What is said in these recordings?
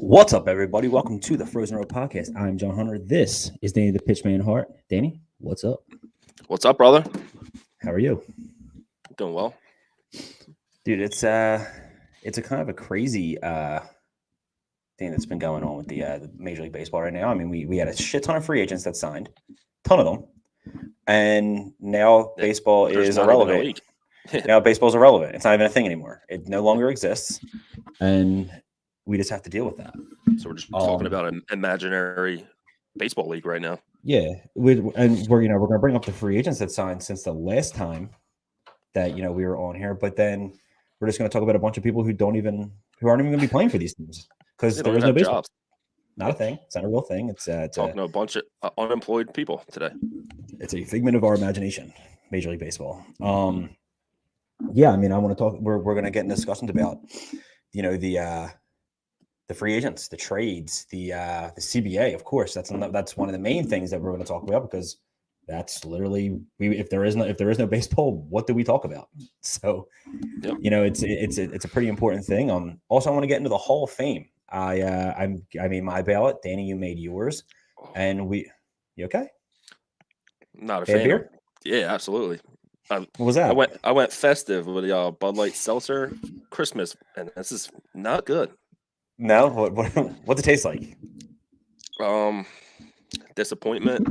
What's up, everybody? Welcome to the Frozen Road Podcast. I'm John Hunter. This is Danny the Pitchman Hart. Danny, what's up? What's up, brother? How are you? Doing well, dude. It's a kind of a crazy thing that's been going on with the Major League Baseball right now. I mean, we had a shit ton of free agents that signed, ton of them, and now baseball is irrelevant. Now baseball's irrelevant. It's not even a thing anymore. It no longer exists, and we just have to deal with that. So we're just talking about an imaginary baseball league right now. Yeah, we're going to bring up the free agents that signed since the last time that we were on here, but then we're just going to talk about a bunch of people who aren't even going to be playing for these teams because there is no baseball. Jobs. Not a thing. It's not a real thing. It's talking to a bunch of unemployed people today. It's a figment of our imagination. Major League Baseball. Yeah, I mean, I want to talk. We're going to get in discussions about the free agents, the trades, the CBA. Of course, that's one of the main things that we're going to talk about because that's literally if there is no baseball, what do we talk about? So, yep. It's a pretty important thing. Also, I want to get into the Hall of Fame. I made my ballot. Danny, you made yours, and you okay? Not a fan. Beer? Yeah, absolutely. What was that? I went festive with the Bud Light Seltzer Christmas, and this is not good. No, what's it taste like? Disappointment.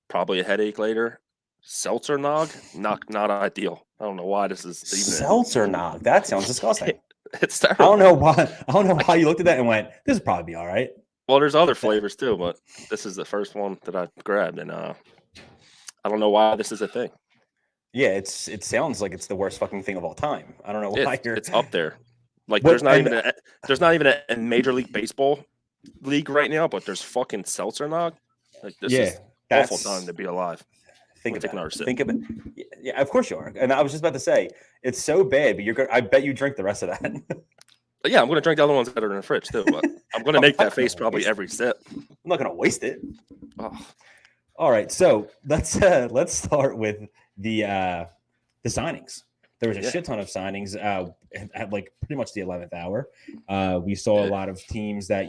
Probably a headache later. Seltzer nog, not ideal. I don't know why this is even seltzer nog. That sounds disgusting. It's terrible. I don't know why you looked at that and went, "This will probably be all right." Well, there's other flavors too, but this is the first one that I grabbed, and I don't know why this is a thing. Yeah, it sounds like it's the worst fucking thing of all time. I don't know why it's up there. Like there's not even a Major League Baseball league right now, but there's fucking seltzer nog. Like this is awful time to be alive. Think about it. Yeah, of course you are. And I was just about to say it's so bad, but I bet you drink the rest of that. Yeah, I'm going to drink the other ones that are in the fridge too. But I'm going to make that face probably every sip. I'm not going to waste it. Oh. All right, so let's start with the signings. There was a shit ton of signings at like pretty much the 11th hour. We saw a lot of teams that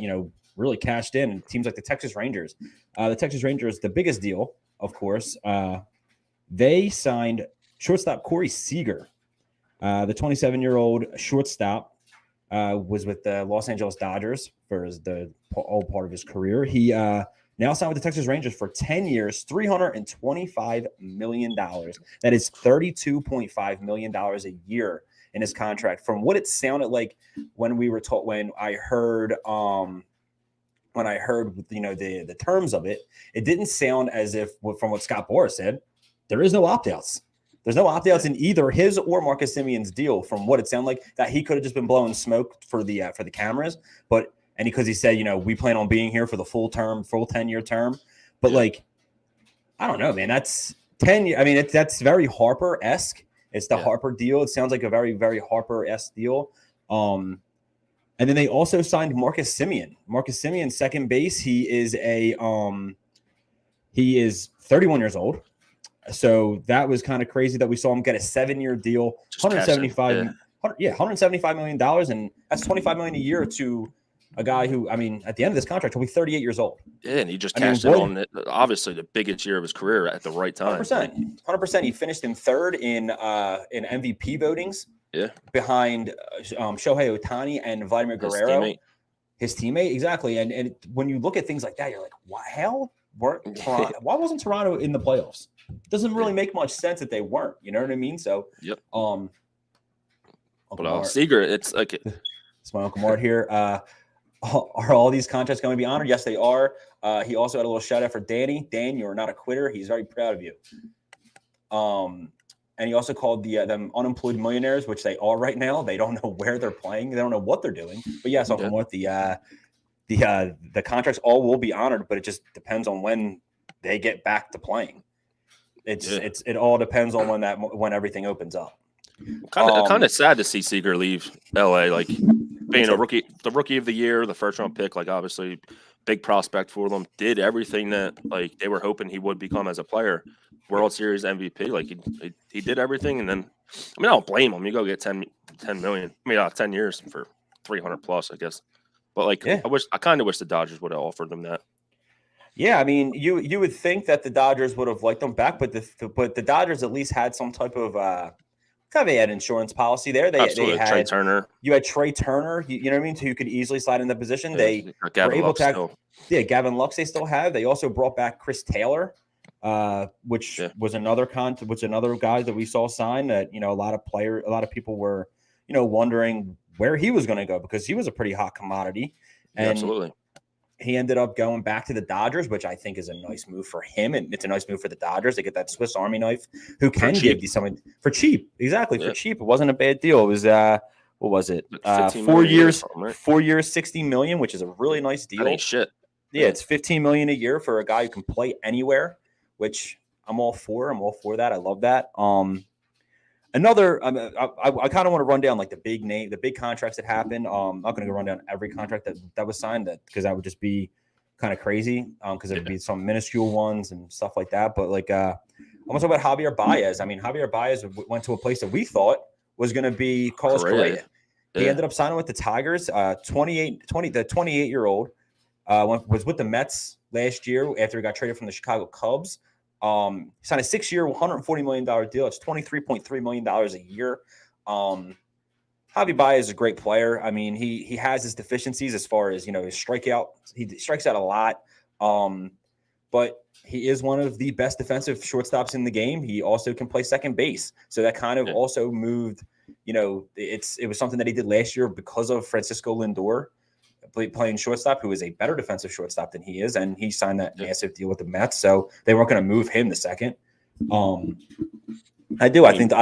really cashed in. Teams like the Texas Rangers. The biggest deal, of course. They signed shortstop Corey Seager. The 27-year-old shortstop was with the Los Angeles Dodgers for the old part of his career. He now signed with the Texas Rangers for 10 years, $325 million. That is $32.5 million a year in his contract. From what it sounded like when I heard the terms of it, it didn't sound as if, from what Scott Boras said, there is no opt-outs. There's no opt-outs in either his or Marcus Simeon's deal. From what it sounded like, that he could have just been blowing smoke for the cameras, and because he said, we plan on being here for the full 10-year term. But I don't know, man. That's 10 years. I mean, that's very Harper-esque. It's the Harper deal. It sounds like a very, very Harper-esque deal. And then they also signed Marcus Simeon. Marcus Simeon, second base. He is 31 years old. So that was kind of crazy that we saw him get a 7-year deal, $175 million, and that's $25 million a year to a guy who, I mean, at the end of this contract, he'll be 38 years old. Yeah, and he just cashed in on it. Obviously, the biggest year of his career at the right time. 100%. He finished in third in MVP votings. Yeah, behind Shohei Ohtani and Vladimir Guerrero, his teammate, exactly. And when you look at things like that, you're like, why wasn't Toronto in the playoffs? It doesn't really make much sense that they weren't. You know what I mean? So, yep. But Seager, it's like it's my Uncle Mart here. Are all these contracts going to be honored? Yes, they are. He also had a little shout out for Danny. Dan, you are not a quitter. He's very proud of you. And he also called them unemployed millionaires, which they are right now. They don't know where they're playing. They don't know what they're doing. But yes, Uncle Mort, the contracts all will be honored, but it just depends on when they get back to playing. It all depends on when everything opens up. Kind of sad to see Seager leave LA, like being the rookie of the year, the first round pick, like obviously big prospect for them, did everything that like they were hoping he would become as a player. World Series MVP, like he did everything, and then I mean I don't blame him. You go get 10 million, 10 years for 300 plus, I guess. But like, Yeah. I kind of wish the Dodgers would have offered them that. Yeah, I mean, you would think that the Dodgers would have liked them back, but the Dodgers at least had some type of they had insurance policy there. They Absolutely. Trey had Turner. You had Trey Turner, you know what I mean, who could easily slide in the position. Yeah, They were Gavin able Lux to still. Yeah, Gavin Lux they still have. They also brought back Chris Taylor, which was another guy that we saw sign that, you know, a lot of people were, you know, wondering where he was going to go because he was a pretty hot commodity. And absolutely. He ended up going back to the Dodgers, which I think is a nice move for him. And it's a nice move for the Dodgers. They get that Swiss Army knife who can give you something for cheap. Exactly. For cheap. It wasn't a bad deal. It was, what was it? 4 years, right? 4 years, 60 million, which is a really nice deal. That ain't shit. Yeah, it's 15 million a year for a guy who can play anywhere, which I'm all for. I'm all for that. I love that. I kind of want to run down like the big contracts that happened. I'm not going to go run down every contract that was signed because that would just be kind of crazy. Because there'd be some minuscule ones and stuff like that. But like, I want to talk about Javier Baez. I mean, Javier Baez went to a place that we thought was going to be Carlos Correa. He ended up signing with the Tigers. The 28-year-old was with the Mets last year after he got traded from the Chicago Cubs. Signed a 6-year, $140 million deal. It's $23.3 million a year. Javi Baez is a great player. I mean, he has his deficiencies as far as, you know, his strikeout. He strikes out a lot. But he is one of the best defensive shortstops in the game. He also can play second base. So that kind of also moved, you know, it was something that he did last year because of Francisco Lindor playing shortstop, who is a better defensive shortstop than he is, and he signed that massive deal with the Mets, so they weren't going to move him the second. I think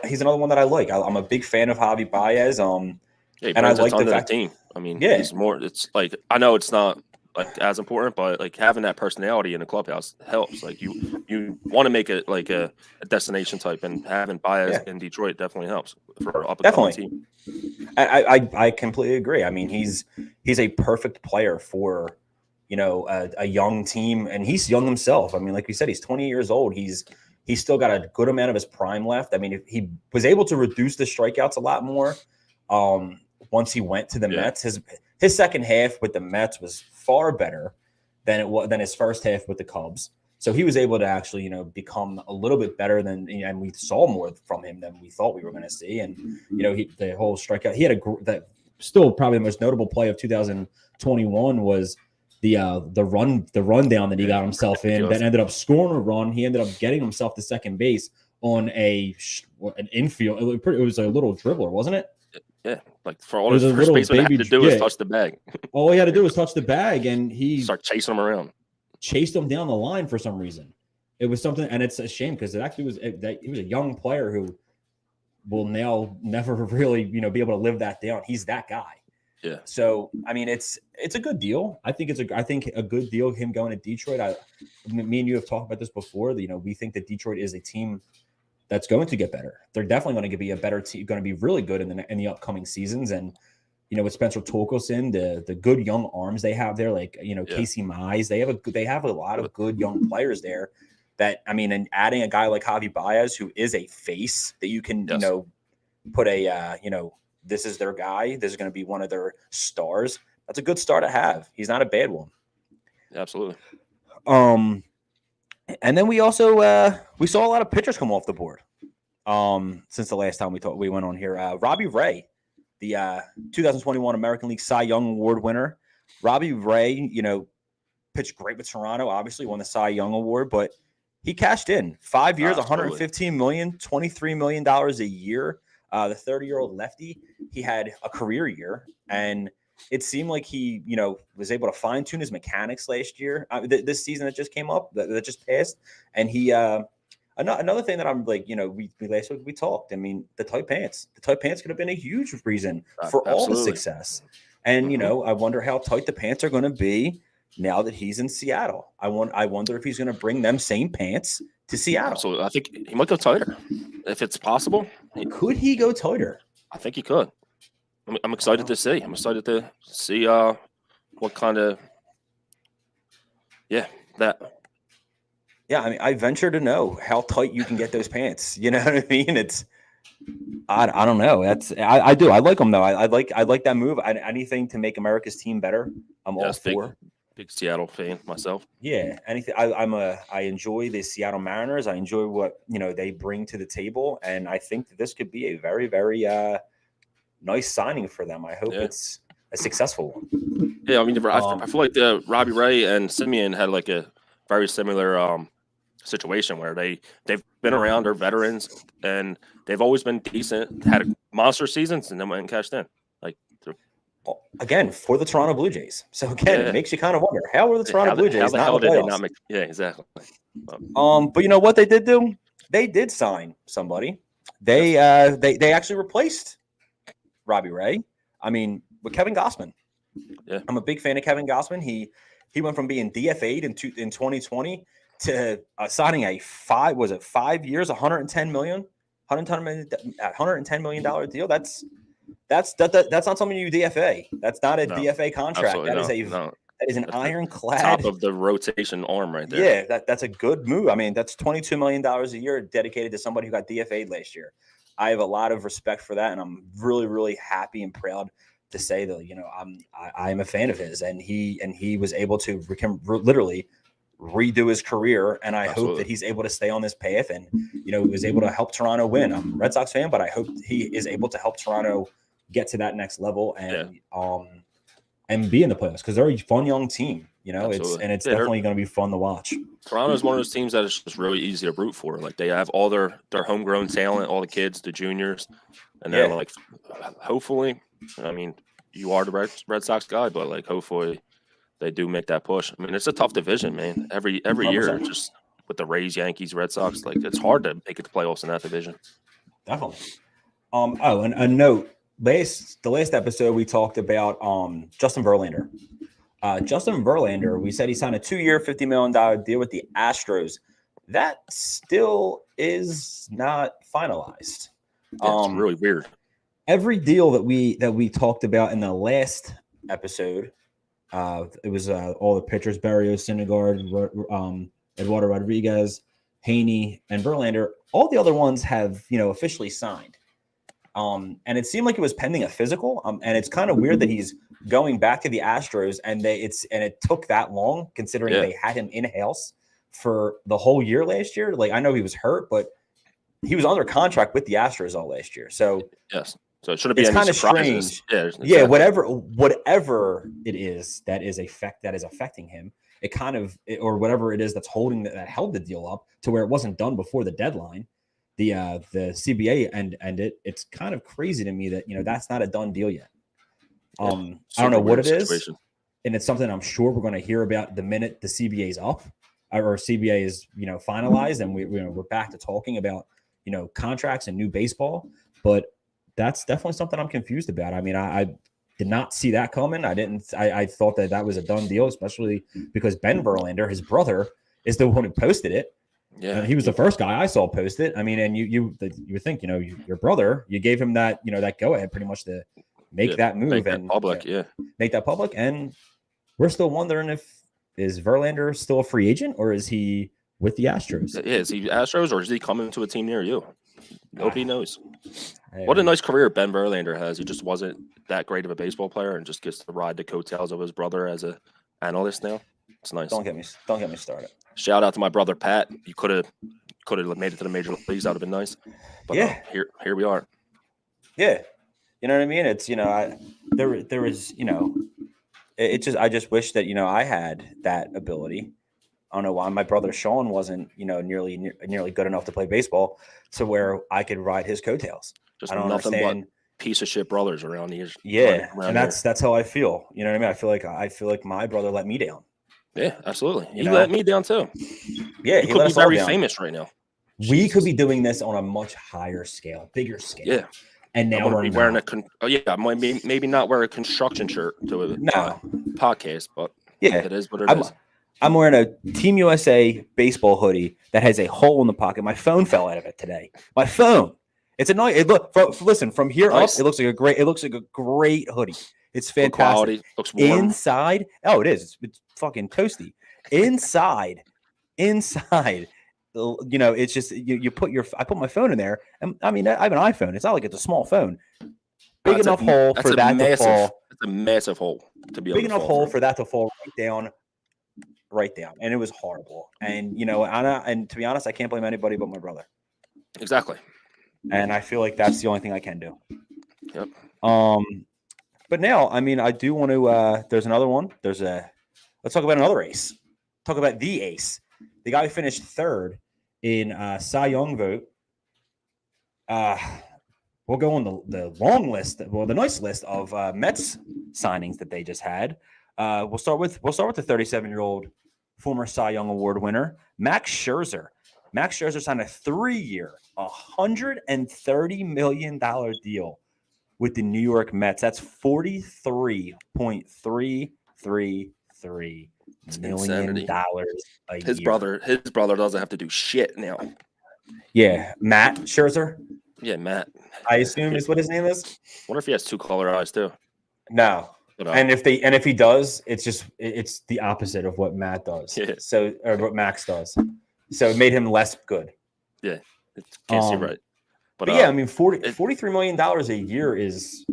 he's another one that I like. I'm a big fan of Javi Baez. And I like the fact team. I mean, he's more. It's like, I know it's not like as important, but like having that personality in the clubhouse helps. Like you want to make it like a destination type, and having Baez in Detroit definitely helps for up and coming team. I completely agree. I mean, he's a perfect player for, you know, a young team, and he's young himself. I mean, like we said, he's 20 years old. He's still got a good amount of his prime left. I mean, he was able to reduce the strikeouts a lot more once he went to the Mets. His second half with the Mets was far better than his first half with the Cubs. So he was able to actually, you know, become a little bit better and we saw more from him than we thought we were going to see. And, you know, the whole strikeout, he had that still probably the most notable play of 2021 was the rundown that he got himself in that ended up scoring a run. He ended up getting himself to second base on an infield. It was a little dribbler, wasn't it? Yeah, like for all his first baseman had to do was touch the bag. All he had to do was touch the bag, and he started chasing him around. Chased him down the line for some reason. It was something, and it's a shame because it actually was he was a young player who will now never really, you know, be able to live that down. He's that guy. Yeah. So I mean, it's a good deal. I think a good deal. Him going to Detroit. Me and you have talked about this before. You know, we think that Detroit is a team that's going to get better. They're definitely going to be a better team. Going to be really good in the upcoming seasons. And you know, with Spencer Torkelson, the good young arms they have there, like, you know, Casey Mize, they have a lot of good young players there. That, I mean, and adding a guy like Javi Baez, who is a face that you can, you know, put you know, this is their guy. This is going to be one of their stars. That's a good star to have. He's not a bad one. Absolutely. And then we also we saw a lot of pitchers come off the board since the last time we went on here. Robbie Ray, the 2021 American League Cy Young Award winner. Robbie Ray, you know, pitched great with Toronto, obviously won the Cy Young Award, but he cashed in 5 years, $115 million, $23 million a year. The 30-year-old lefty, he had a career year, and it seemed like he, you know, was able to fine tune his mechanics last year. This season that just came up, that just passed, and he. Another thing that I'm like, you know, we last week we talked. I mean, the tight pants could have been a huge reason for all the success. And you know, I wonder how tight the pants are going to be now that he's in Seattle. I wonder if he's going to bring them same pants to Seattle. Absolutely, I think he might go tighter if it's possible. Could he go tighter? I think he could. I'm excited to see. I'm excited to see what kind of that. Yeah, I mean, I venture to know how tight you can get those pants. You know what I mean? I don't know. I do. I like him though. I like that move. Anything to make America's team better, I'm all for. Big Seattle fan myself. Yeah, anything. I enjoy the Seattle Mariners. I enjoy what they bring to the table, and I think that this could be a very very nice signing for them. I hope it's a successful one. Yeah, I mean, I feel like the Robbie Ray and Simeon had like a very similar situation where they've been around, they're veterans, and they've always been decent, had monster seasons, and then went and cashed in. Like again for the Toronto Blue Jays. So again, it makes you kind of wonder how were the Toronto Blue Jays how the hell did they not make? Yeah, exactly. But you know what they did do? They did sign somebody. They actually replaced Robbie Ray. I mean, with Kevin Gausman. Yeah, I'm a big fan of Kevin Gausman. He went from being DFA'd in 2020 to signing a 5 years, $110 million deal. That's not something you DFA. That's not a DFA contract. That is an ironclad top of the rotation arm right there. Yeah, that's a good move. I mean, that's $22 million a year dedicated to somebody who got DFA'd last year. I have a lot of respect for that, and I'm really, really happy and proud to say that I'm a fan of his, and he was able to literally redo his career, and I hope that he's able to stay on this path, and he was able to help Toronto win. I'm a Red Sox fan, but I hope he is able to help Toronto get to that next level and be in the playoffs because they're a fun young team. It's definitely going to be fun to watch. Toronto is one of those teams that is just really easy to root for. Like they have all their homegrown talent, all the kids, the juniors, and then like hopefully, I mean, you are the Red Sox guy, but like hopefully they do make that push. I mean, it's a tough division, man. Every 100%. Year, just with the Rays, Yankees, Red Sox, like it's hard to make it to playoffs in that division. Definitely. And a note. The last episode we talked about Justin Verlander. Justin Verlander, we said he signed a 2-year, $50 million deal with the Astros. That still is not finalized. It's really weird. Every deal that we talked about in the last episode, it was all the pitchers: Barrios, Syndergaard, Eduardo Rodriguez, Haney, and Verlander. All the other ones have officially signed. And it seemed like it was pending a physical. And it's kind of weird that he's going back to the Astros, and it took that long considering they had him in-house for the whole year last year. Like I know he was hurt, but he was under contract with the Astros all last year. So yes, so it shouldn't be any kind of surprises. Strange. Yeah, exactly. Yeah, whatever it is that is affecting him. It kind of or whatever it is that's holding that held the deal up to where it wasn't done before the deadline. The CBA ended. It's kind of crazy to me that that's not a done deal yet. I don't know what it is, and it's something I'm sure we're going to hear about the minute the CBA is up or CBA is finalized, and we're back to talking about contracts and new baseball. But that's definitely something I'm confused about. I mean, I did not see that coming. I thought that was a done deal, especially because Ben Verlander, his brother, is the one who posted it. Yeah, he was the first guy I saw post it. I mean, and you would think, your brother, you gave him that, that go ahead pretty much to make that move make and that public, make that public. And we're still wondering is Verlander still a free agent or is he with the Astros? Yeah, is he Astros or is he coming to a team near you? Nobody knows. What a nice career Ben Verlander has. He just wasn't that great of a baseball player and just gets to ride the coattails of his brother as an analyst now. It's nice. Don't get me started. Shout out to my brother Pat. You could have made it to the major leagues. That would have been nice. But here we are. Yeah, you know what I mean. It's there is I just wish that I had that ability. I don't know why my brother Sean wasn't nearly good enough to play baseball to where I could ride his coattails. Just I don't nothing understand. But piece of shit brothers around here. Yeah, and that's how I feel. You know what I mean? I feel like my brother let me down. Yeah, absolutely. He let me down too. Yeah, he could be very famous right now. We could be doing this on a much higher scale, bigger scale. Yeah. And now we're wearing maybe not wear a construction shirt to a podcast, but it is what it is. I'm wearing a Team USA baseball hoodie that has a hole in the pocket. My phone fell out of it today. My phone. It's annoying. Listen, from here up, it looks like a great hoodie. It's fantastic. Good quality. Looks warm. Inside, it is. It's fucking toasty. Inside, it's just you put I put my phone in there, and I mean, I have an iPhone. It's not like it's a small phone. Big enough hole for that to fall. It's a massive hole to be Big able to enough hole for that to fall right down, and it was horrible. And and to be honest, I can't blame anybody but my brother. Exactly. And I feel like that's the only thing I can do. Yep. But now, I mean, I do want to. There's another one. Let's talk about another ace. Talk about the ace, the guy who finished third in Cy Young vote. We'll go on the long list, the nice list of Mets signings that they just had. We'll start with the 37-year-old former Cy Young Award winner, Max Scherzer. Max Scherzer signed a 3-year, $130 million deal with the New York Mets. That's $43.333 million a his year. His brother doesn't have to do shit now. Yeah, Matt Scherzer. Yeah, Matt. I assume is what his name is. Wonder if he has 2 color eyes too. No. And if he does, it's the opposite of what Matt does. Yeah. So or what Max does. So it made him less good. Yeah. Can't see right. But yeah, I mean $43 million a year is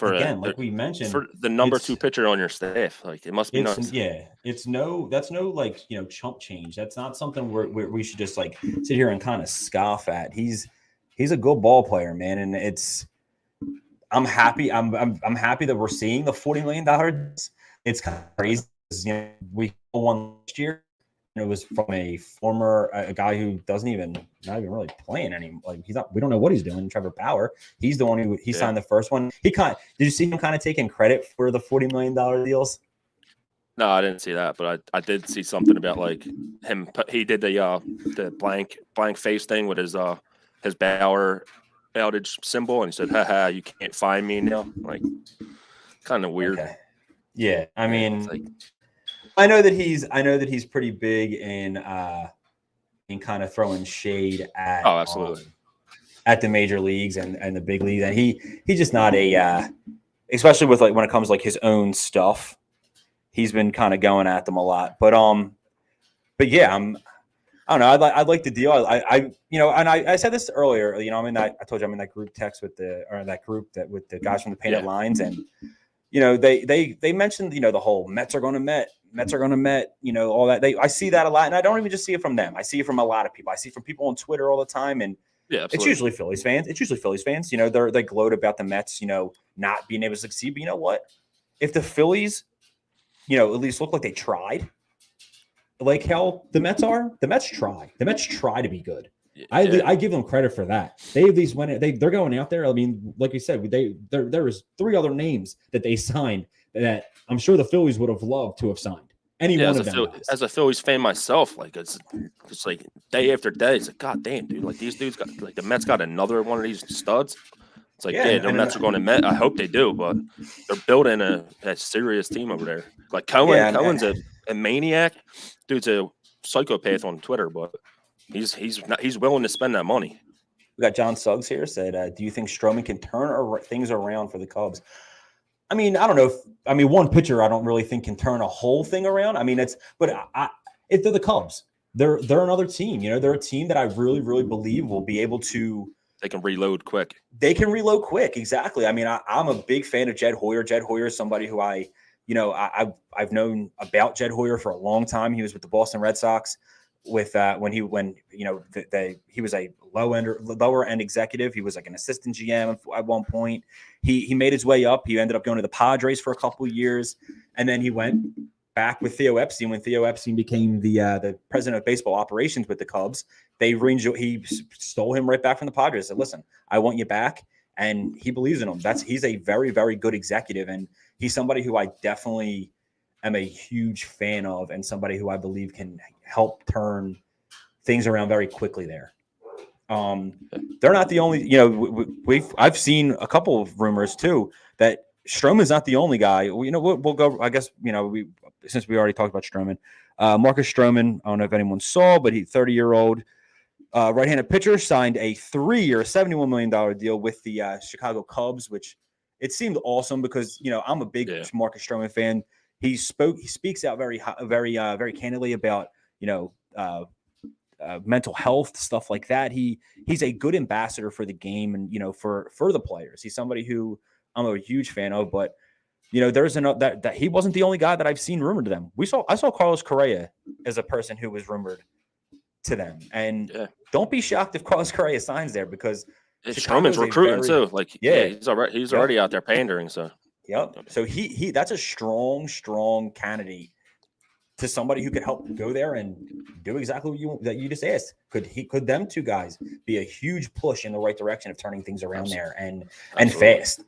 like we mentioned, for the number 2 pitcher on your staff. Like it must be nice. Yeah, that's no like chump change. That's not something where we should just like sit here and kind of scoff at. He's a good ball player, man, and I'm happy. I'm happy that we're seeing the $40 million. It's kind of crazy. We won last year, and it was from a guy who not even really playing anymore. Like we don't know what he's doing. Trevor Bauer. He's the one who signed the first one. Did you see him kind of taking credit for the $40 million deals? No, I didn't see that, but I did see something about like him. He did the blank face thing with his Bauer outage symbol, and he said, "Haha, you can't find me now." Like, kind of weird. Okay. Yeah, I mean, I know that he's pretty big in kind of throwing shade at absolutely at the major leagues and the big leagues, and he's just not especially with like when it comes to like his own stuff. He's been kind of going at them a lot, but yeah, I don't know. I like the deal. And I said this earlier. I told you I'm in that group text with that group with the guys from the Painted Lines, and they mentioned the whole Mets are going to Met, all that. I see that a lot, and I don't even just see it from them. I see it from a lot of people. I see it from people on Twitter all the time, and it's usually Phillies fans. They gloat about the Mets, not being able to succeed. But you know what? If the Phillies, at least look like they tried. Like how the Mets try. The Mets try to be good. Yeah. I give them credit for that. They at least they're going out there. I mean, like you said, there was 3 other names that they signed that I'm sure the Phillies would have loved to have signed. Any one of them. As a Phillies fan myself, like it's like day after day. It's like, God damn, dude! Like these dudes got the Mets got another one of these studs. It's like, the Mets are going to Met. I hope they do, but they're building a serious team over there. Like Cohen's a maniac. Dude's a psychopath on Twitter, but he's willing to spend that money. We got John Suggs here said, do you think Stroman can turn things around for the Cubs? I mean, I don't know. One pitcher I don't really think can turn a whole thing around. I mean, if they're the Cubs, they're another team. They're a team that I really, really believe will be able to. They can reload quick. Exactly. I mean, I'm a big fan of Jed Hoyer. Jed Hoyer is somebody who I've known about Jed Hoyer for a long time. He was with the Boston Red Sox when he was a lower end executive. He was like an assistant GM at one point. He made his way up. He ended up going to the Padres for a couple of years, and then he went back with Theo Epstein when Theo Epstein became the president of baseball operations with the Cubs. He stole him right back from the Padres. Said, "Listen, I want you back," and he believes in him. He's a very, very good executive, and he's somebody who I definitely am a huge fan of, and somebody who I believe can help turn things around very quickly there. They're not the only. I've seen a couple of rumors too that Stroman's not the only guy. We'll go. I guess since we already talked about Stroman, Marcus Stroman. I don't know if anyone saw, but he's 30-year-old right-handed pitcher signed a 3-year, $71 million deal with the Chicago Cubs, which it seemed awesome because I'm a big Marcus Stroman fan. He speaks out very, very, very candidly about mental health, stuff like that. He's a good ambassador for the game and, for the players. He's somebody who I'm a huge fan of, but there's another that he wasn't the only guy that I've seen rumored to them. I saw Carlos Correa as a person who was rumored to them. And don't be shocked if Carlos Correa signs there because Stroman's recruiting too. Like, he's already out there pandering. So, So he that's a strong candidate to somebody who could help go there and do exactly what you just asked. Could them two guys be a huge push in the right direction of turning things around there and fast?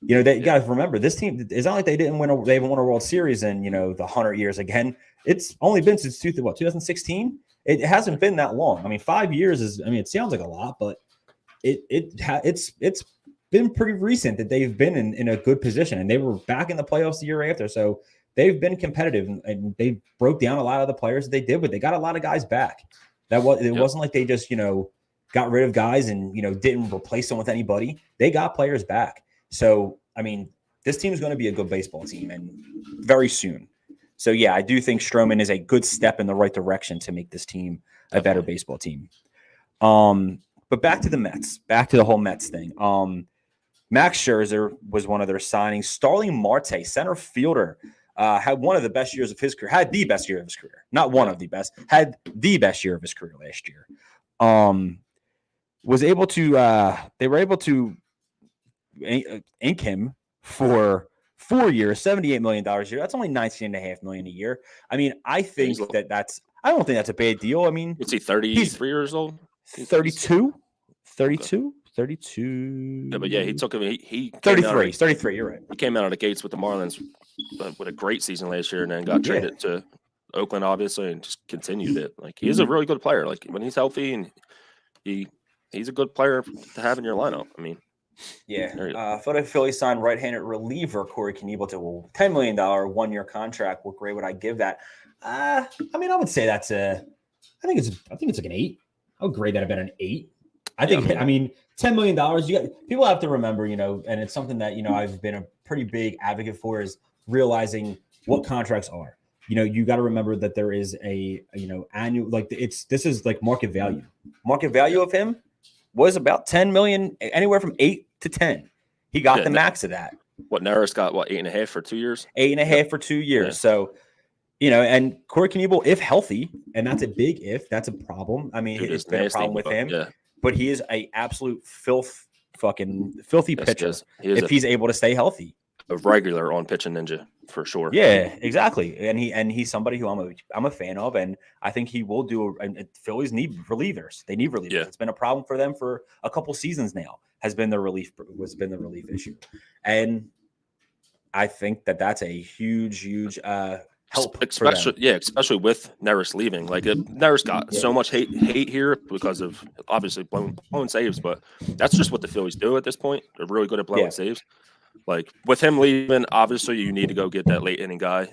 You guys remember this team. It's not like they haven't won a World Series in the 100 years again. It's only been since 2016. It hasn't been that long. I mean, 5 years it sounds like a lot, but it's been pretty recent that they've been in a good position, and they were back in the playoffs the year after. So they've been competitive, and they broke down a lot of the players that they did, but they got a lot of guys back. It wasn't like they just got rid of guys and didn't replace them with anybody. They got players back. So I mean, this team is going to be a good baseball team, and very soon. So yeah, I do think Stroman is a good step in the right direction to make this team a better baseball team. But back to the Mets, back to the whole Mets thing. Max Scherzer was one of their signings. Starling Marte, center fielder, had one of the best years of his career. Had the best year of his career, not one of the best. Had the best year of his career last year. Was able to. They were able to ink him for 4 years, $78 million a year. That's only $19.5 million a year. I mean, I think I don't think that's a bad deal. I mean, is he 33 years old? 32. Yeah, but he took him. He 33. He's 33. You're right. He came out of the gates with the Marlins with a great season last year, and then got traded to Oakland, obviously, and just continued it. Like, he is a really good player. Like, when he's healthy, and he's a good player to have in your lineup. I mean. Yeah. Philadelphia Phillies signed right-handed reliever Corey Knebel to a $10 million 1-year contract. What grade would I give that? I mean, I would say I think it's like an 8. I would grade that about an 8. I think. I mean, $10 million. People have to remember, and it's something that I've been a pretty big advocate for is realizing what contracts are. You got to remember that there is a annual this is like market value. Market value of him was about 10 million, anywhere from 8 to 10. He got the max of that. What Neris got? What, 8.5 for 2 years? 8.5 for 2 years. Yeah. So, and Corey Knebel, if healthy, and that's a big if, that's a problem. I mean, it's been a problem with him. Yeah. But he is a absolute filthy pitcher if he's able to stay healthy. A regular on Pitching Ninja for sure. Yeah, exactly. And he's somebody who I'm a fan of, and I think he will do. And Phillies need relievers. They need relievers. Yeah. It's been a problem for them for a couple seasons now. Has been the relief issue, and I think that's a huge help. Especially with Neris leaving. Like, Neris got so much hate here because of obviously blowing saves, but that's just what the Phillies do at this point. They're really good at blowing saves. Like, with him leaving, obviously you need to go get that late inning guy.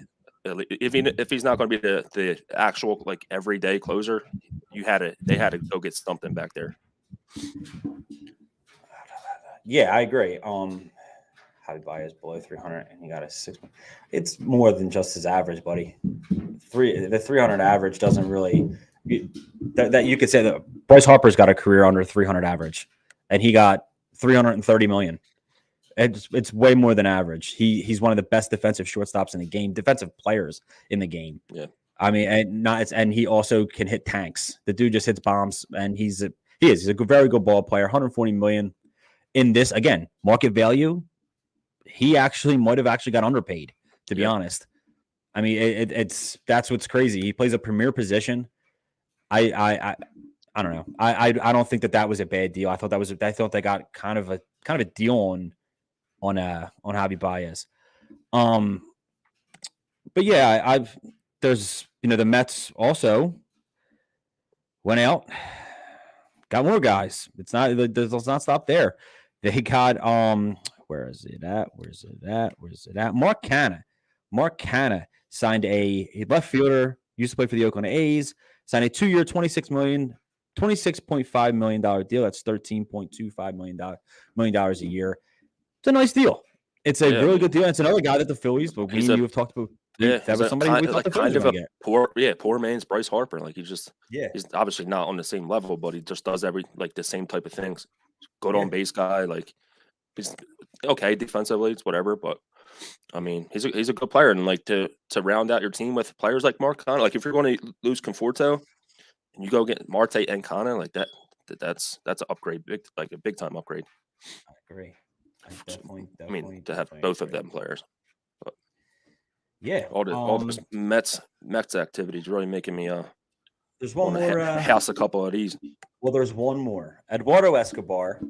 If he's not going to be the actual like everyday closer, they had to go get something back there. Yeah, I agree. Javi Baez below 300, and he got a 6. It's more than just his average, buddy. The 300 average doesn't really that you could say that Bryce Harper's got a career under 300 average, and he got 330 million. It's way more than average. He's one of the best defensive shortstops in the game, defensive players in the game. Yeah, I mean, and he also can hit tanks. The dude just hits bombs, and he's a very good ball player. 140 million in this, again, market value. He might have got underpaid, to be honest. I mean, that's what's crazy. He plays a premier position. I don't know. I don't think that was a bad deal. I thought they got kind of a deal on Javi Baez. But yeah, there's the Mets also went out, got more guys. Let's not stop there. They got where is it at? Mark Canha signed a left fielder, used to play for the Oakland A's, signed a 2-year, $26.5 million deal. That's $13.25 million a year. It's a nice deal. It's a really good deal. It's another guy that the Phillies, but we have talked about. that was somebody we thought the Phillies were going to get. Poor man's Bryce Harper. Like he's obviously not on the same level, but he just does the same type of things. Good on base guy. Like he's okay defensively, it's whatever. But I mean, he's a good player, and like to round out your team with players like Mark Canha. Like if you're going to lose Conforto and you go get Marte and Canha, like that's an upgrade, a big time upgrade. I agree. Definitely, I mean, to have both of them players. But yeah, all this Mets activity is really making me there's one more house a couple of these. Well, there's one more. Eduardo Escobar.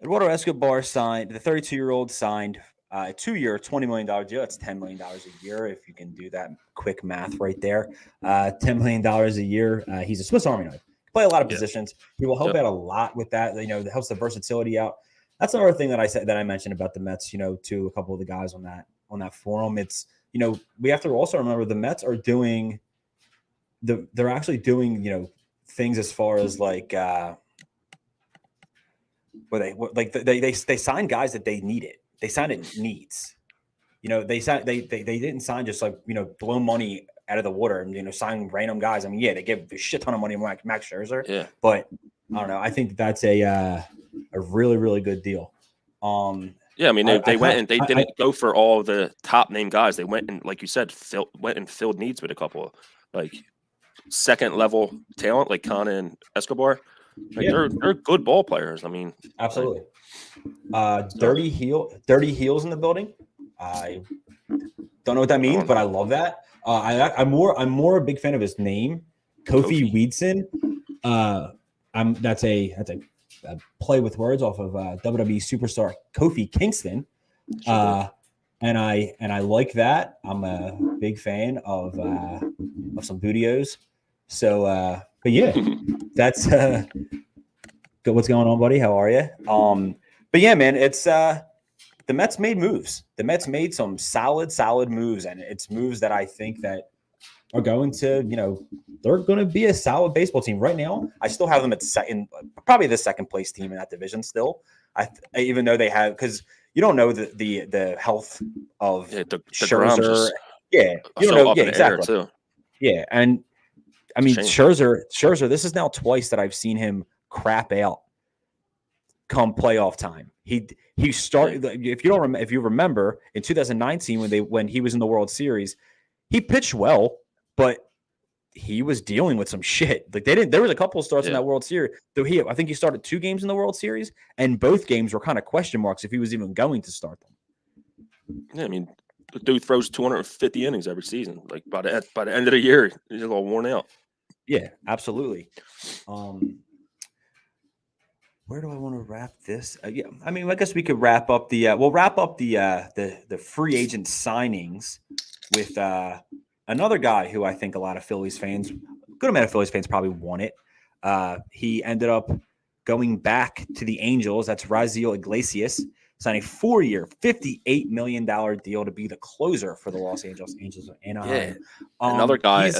Eduardo Escobar signed, the 32-year-old signed a 2-year, $20 million deal. That's $10 million a year, if you can do that quick math right there. $10 million a year. He's a Swiss Army knife. Play a lot of positions. He will help out a lot with that. You know, it helps the versatility out. That's another thing that I mentioned about the Mets, you know, to a couple of the guys on that forum. It's, you know, we have to also remember the Mets are doing they're actually doing, you know, things as far as like they sign guys that they needed. They signed it needs. You know, they didn't sign just like, you know, blow money out of the water and, you know, sign random guys. I mean, they give a shit ton of money to Max Scherzer. Yeah. But I don't know. I think that's a really, really good deal. Yeah, I mean, they didn't go for all the top name guys. They went and, like you said, filled needs with a couple of like second level talent like Canha and Escobar. Like they're good ball players. I mean, absolutely. Dirty heels in the building. I don't know what that means, but I love that. I'm more a big fan of his name, Kofi Weedson. That's a play with words off of WWE superstar Kofi Kingston. And I like that. I'm a big fan of some Budios. So, but yeah, that's what's going on, buddy? How are you? But yeah, man, it's the Mets made moves. The Mets made some solid moves, and it's moves that I think that are going to, you know, they're going to be a solid baseball team. Right now, I still have them at probably the second place team in that division still. Even though they have, because you don't know the health of the Scherzer. You don't know. Yeah, exactly. Too. Yeah, and I mean Scherzer. This is now twice that I've seen him crap out come playoff time. He started. If you remember in 2019 when he was in the World Series, he pitched well, but he was dealing with some shit. Like there was a couple of starts in that World Series. Though I think he started 2 games in the World Series, and both games were kind of question marks if he was even going to start them. Yeah, I mean, the dude throws 250 innings every season. Like by the end of the year, he's a little worn out. Yeah, absolutely. Where do I want to wrap this? Yeah, I mean, I guess we could wrap up the free agent signings with another guy who I think a lot of Phillies fans, good amount of Phillies fans probably want it. He ended up going back to the Angels. That's Raisel Iglesias, signing a 4-year, $58 million deal to be the closer for the Los Angeles Angels of Anaheim. Yeah.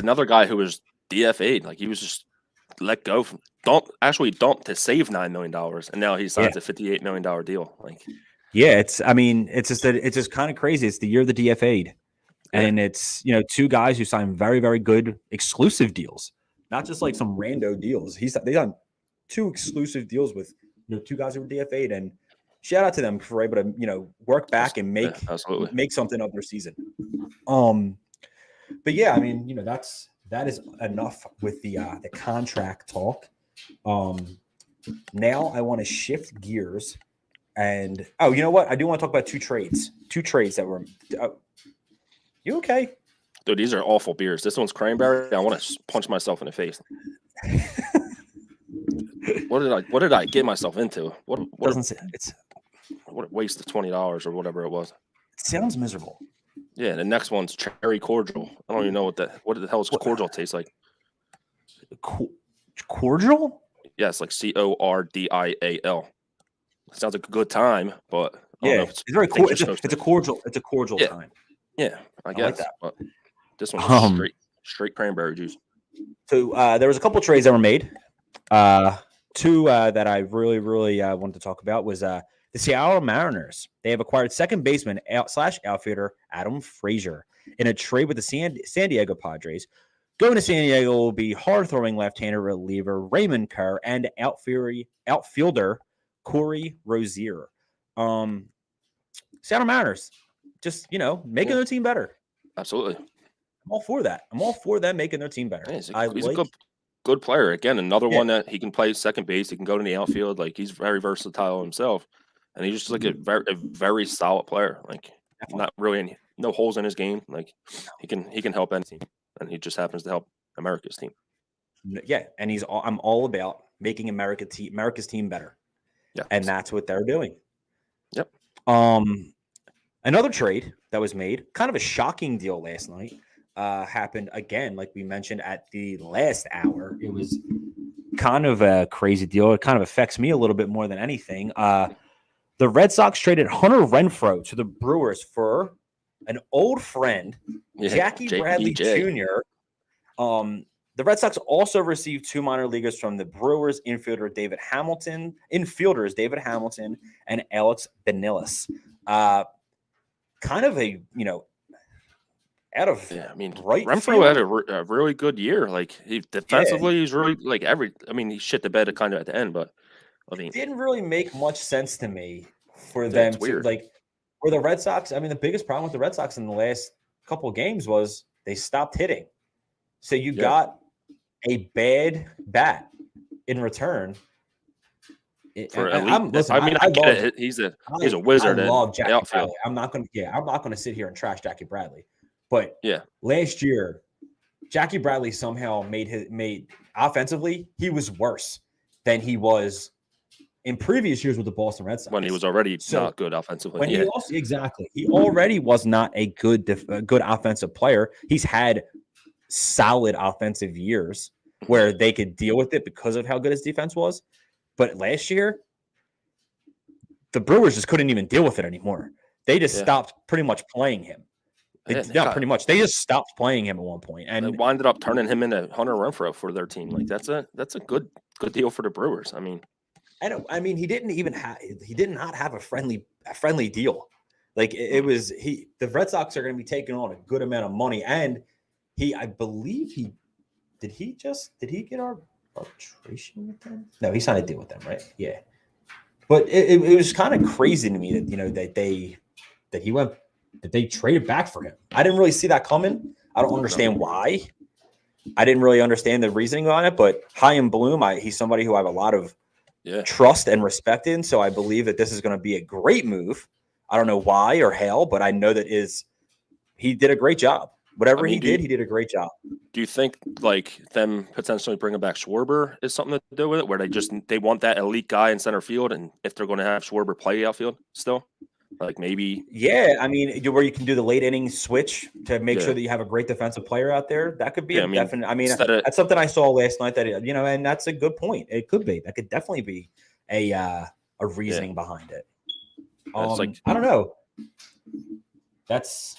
Another guy who was DFA'd, like he was just let go from dumped to save $9 million, and now he signs a $58 million deal. Like, it's just kind of crazy. It's the year of the DFA'd. And it's, you know, 2 guys who signed very, very good exclusive deals, not just like some rando deals. They done 2 exclusive deals with, you know, 2 guys who were DFA'd, and shout out to them for able to, you know, work back and make something of their season. But yeah, I mean, you know, that is enough with the contract talk. Now I want to shift gears, and you know what? I do want to talk about 2 trades that were. You okay? Dude, these are awful beers. This one's cranberry. I want to punch myself in the face. What did I get myself into? What a waste of $20 or whatever it was. It sounds miserable. Yeah, the next one's cherry cordial. I don't even know what the hell does cordial taste like. Cordial? Yes, like Cordial. It sounds like a good time, but I don't know if it's very cool. It's a cordial time. Yeah, I guess. Like that. But this one's straight cranberry juice. So there was a couple trades that were made. two that I really wanted to talk about was the Seattle Mariners. They have acquired second baseman / outfielder Adam Frazier in a trade with the San Diego Padres. Going to San Diego will be hard-throwing left-hander reliever Raymond Kerr and outfielder Corey Rozier. Seattle Mariners, just making their team better. Absolutely, I'm all for that. I'm all for them making their team better. Yeah, he's a good player. Again, another one that he can play second base. He can go to the outfield. Like, he's very versatile himself, and he's just like a very solid player. Like, not really no holes in his game. Like, he can help any team, and he just happens to help America's team. Yeah, and I'm all about making America's team better. Yeah, and that's what they're doing. Yep. Another trade that was made, kind of a shocking deal last night, happened again, like we mentioned at the last hour. It was kind of a crazy deal. It kind of affects me a little bit more than anything. The Red Sox traded Hunter Renfroe to the Brewers for an old friend, Jackie Bradley Jr. The Red Sox also received two minor leaguers from the Brewers, infielders David Hamilton and Alex Benillis. Kind of a, out of right Renfroe had a really good year. Like, defensively, he's really he shit the bed kind of at the end, but it didn't really make much sense to me for them to for the Red Sox. The biggest problem with the Red Sox in the last couple of games was they stopped hitting. So you got a bad bat in return. He's a wizard. I love Jackie Bradley. I'm not going to sit here and trash Jackie Bradley, but last year, Jackie Bradley somehow made offensively, he was worse than he was in previous years with the Boston Red Sox when he was already not good offensively. He already was not a good offensive player. He's had solid offensive years where they could deal with it because of how good his defense was. But last year, the Brewers just couldn't even deal with it anymore. They just stopped pretty much playing him. Pretty much. They just stopped playing him at one point, and they winded up turning him into Hunter Renfroe for their team. Like, that's a good deal for the Brewers. He did not have a friendly deal. Like, it was the Red Sox are going to be taking on a good amount of money, and I believe did he get our arbitration with them? No, he signed a deal with them, right? Yeah. But it was kind of crazy to me that they traded back for him. I didn't really see that coming. I don't understand why. I didn't really understand the reasoning on it, but Chaim Bloom, he's somebody who I have a lot of trust and respect in, so I believe that this is going to be a great move. I don't know why or how, but I know that he did a great job. Whatever he did a great job. Do you think them potentially bringing back Schwarber is something to do with it, where they want that elite guy in center field, and if they're going to have Schwarber play outfield still, maybe? Yeah, where you can do the late inning switch to make sure that you have a great defensive player out there. That could be a definite. That's something I saw last night that and that's a good point. It could be. That could definitely be a reasoning behind it. I don't know. That's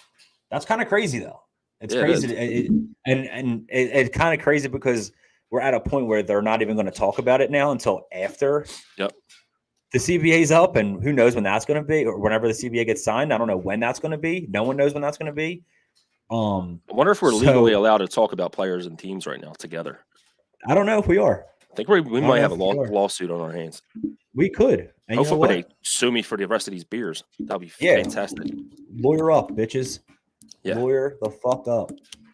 kind of crazy though. It's crazy, and it's kind of crazy because we're at a point where they're not even going to talk about it now until after the CBA's up, and who knows when that's going to be, or whenever the CBA gets signed. I don't know when that's going to be. No one knows when that's going to be. I wonder if we're legally allowed to talk about players and teams right now together. I don't know if we are. I think we might have a lawsuit on our hands. We could. And hopefully they sue me for the rest of these beers. That'll be fantastic. Lawyer up, bitches. Yeah. Lawyer the fuck up.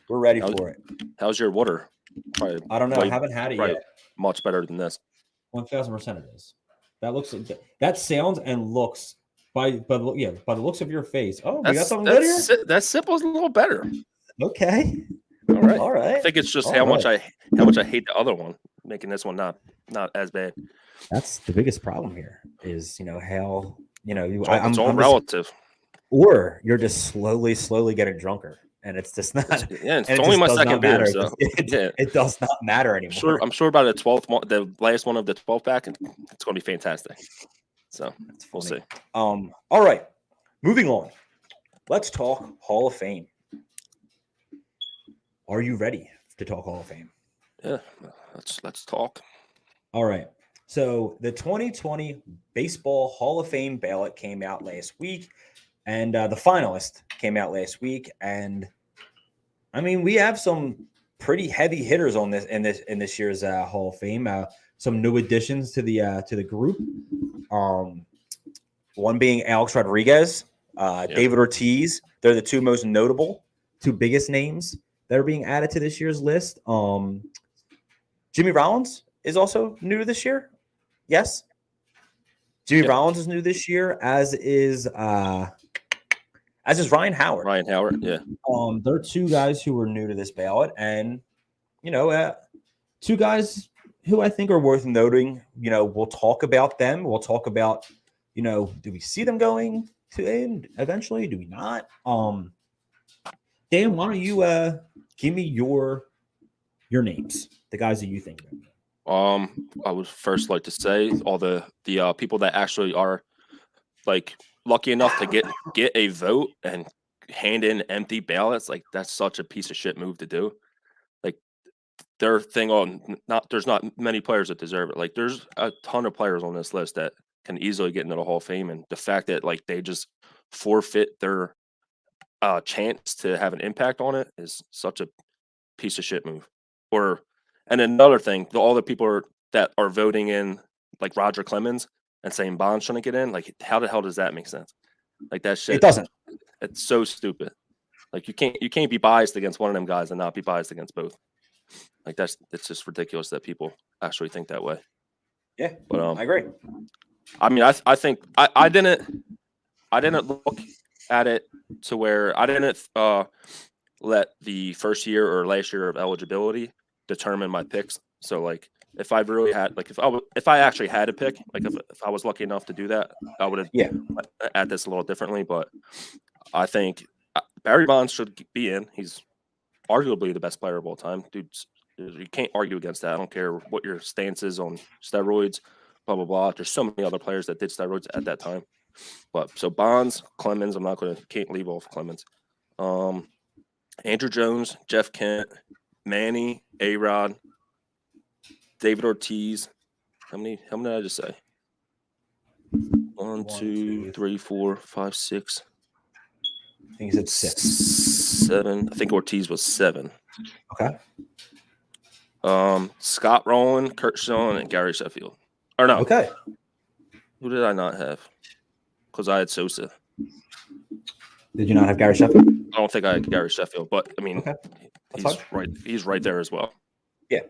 We're ready for it. How's your water? Probably, I don't know. I haven't had it yet. Much better than this. 1,000% it is. That sounds and looks by the looks of your face. Oh, we got something good here. That sip was a little better. Okay. All right. I think it's just how much I hate the other one, making this one not as bad. That's the biggest problem here. Is how it's all relative. Or you're just slowly getting drunker, and it's just not. It's only my second beer, so it does not matter anymore. I'm sure by the 12th one, the last one of the 12 pack, it's going to be fantastic. So we'll see. All right, moving on. Let's talk Hall of Fame. Are you ready to talk Hall of Fame? Yeah, let's talk. All right. So the 2020 Baseball Hall of Fame ballot came out last week, and the finalist came out last week. And I mean, we have some pretty heavy hitters on this year's Hall of Fame. Some new additions to the group. One being Alex Rodriguez, David Ortiz. They're the two most notable, two biggest names that are being added to this year's list. Jimmy Rollins is also new this year. Yes. Jimmy Rollins is new this year, as is Ryan Howard. Ryan Howard, yeah. There are two guys who are new to this ballot, and two guys who I think are worth noting. We'll talk about them. We'll talk about, do we see them going to end eventually? Do we not? Dan, why don't you give me your names, the guys that you think about? I would first like to say all the people that actually are like lucky enough to get a vote and hand in empty ballots. Like, that's such a piece of shit move to do. Like, their thing there's not many players that deserve it. Like, there's a ton of players on this list that can easily get into the Hall of Fame, and the fact that like they just forfeit their chance to have an impact on it is such a piece of shit move. And another thing, all the people that are voting in like Roger Clemens and saying Bonds shouldn't get in, like, how the hell does that make sense? Like, that shit, it doesn't. It's so stupid. Like, you can't be biased against one of them guys and not be biased against both. Like, it's just ridiculous that people actually think that way. Yeah, but I agree. I mean, I think I didn't look at it to where I didn't let the first year or last year of eligibility determine my picks. So like, if I really had, like, if I actually had to pick, like if I was lucky enough to do that, I would have add this a little differently. But I think Barry Bonds should be in. He's arguably the best player of all time. Dude, you can't argue against that. I don't care what your stance is on steroids, blah, blah, blah. There's so many other players that did steroids at that time. But so Bonds, Clemens, can't leave off Clemens. Andrew Jones, Jeff Kent, Manny, A-Rod, David Ortiz. How many did I just say? 1, 2, 3, 4, 5, 6. I think he said 6. 7. I think Ortiz was 7. Okay. Scott Rowland, Kurt Schilling, and Gary Sheffield. Or no. Okay. Who did I not have? Because I had Sosa. Did you not have Gary Sheffield? I don't think I had Gary Sheffield, but I mean, he's right there as well. Yeah.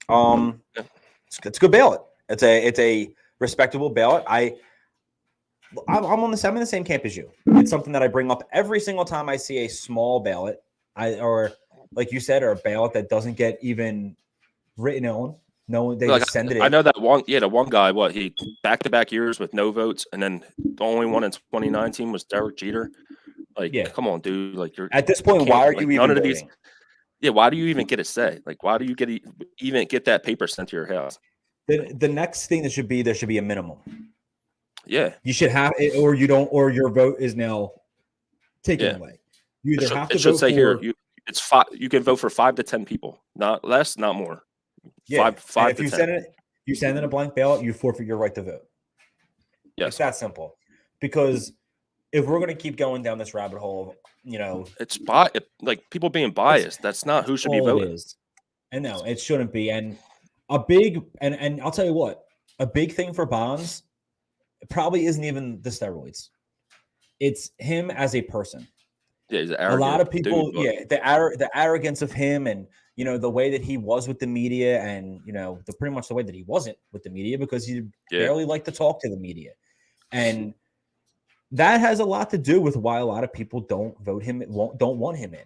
It's a good ballot. It's a respectable ballot. I'm in the same camp as you. It's something that I bring up every single time I see a small ballot, or like you said, or a ballot that doesn't get even written on. No, they just send it in. I know that the one guy, he back-to-back years with no votes, and then the only one in 2019 was Derek Jeter. Like, come on, dude. Like, you're at this point, why are you even voting? These? Yeah, why do you even get a say? Like, why do you even get that paper sent to your house? The next thing there should be a minimum. Yeah, you should have it, or you don't, or your vote is now taken away. You either have to vote for. Here, it's 5. You can vote for 5 to 10 people, not less, not more. Yeah, 5 if to you 10. send in a blank ballot, you forfeit your right to vote. Yes, it's that simple. Because if we're going to keep going down this rabbit hole, it's like people being biased. That's not who should be voting. And no, it shouldn't be. And a big and I'll tell you what, a big thing for Bonds probably isn't even the steroids. It's him as a person. Yeah, he's a lot of people. The arrogance of him, and the way that he was with the media, and pretty much the way that he wasn't with the media, because he barely liked to talk to the media, and that has a lot to do with why a lot of people don't vote him, don't want him in.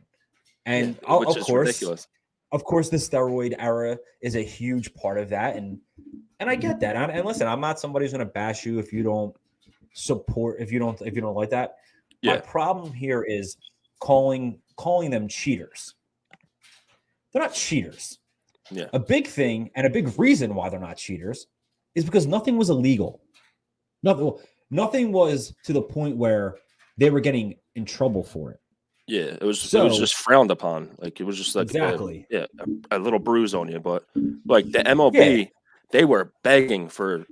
And which is ridiculous. Of course, the steroid era is a huge part of that, and I get that. And listen, I'm not somebody who's going to bash you if you don't support, if you don't like that. Yeah. My problem here is calling them cheaters. They're not cheaters. Yeah. A big thing and a big reason why they're not cheaters is because nothing was illegal. Nothing was to the point where they were getting in trouble for it. Yeah, it was just frowned upon. Like, it was just like exactly. A little bruise on you. But like the MLB they were begging for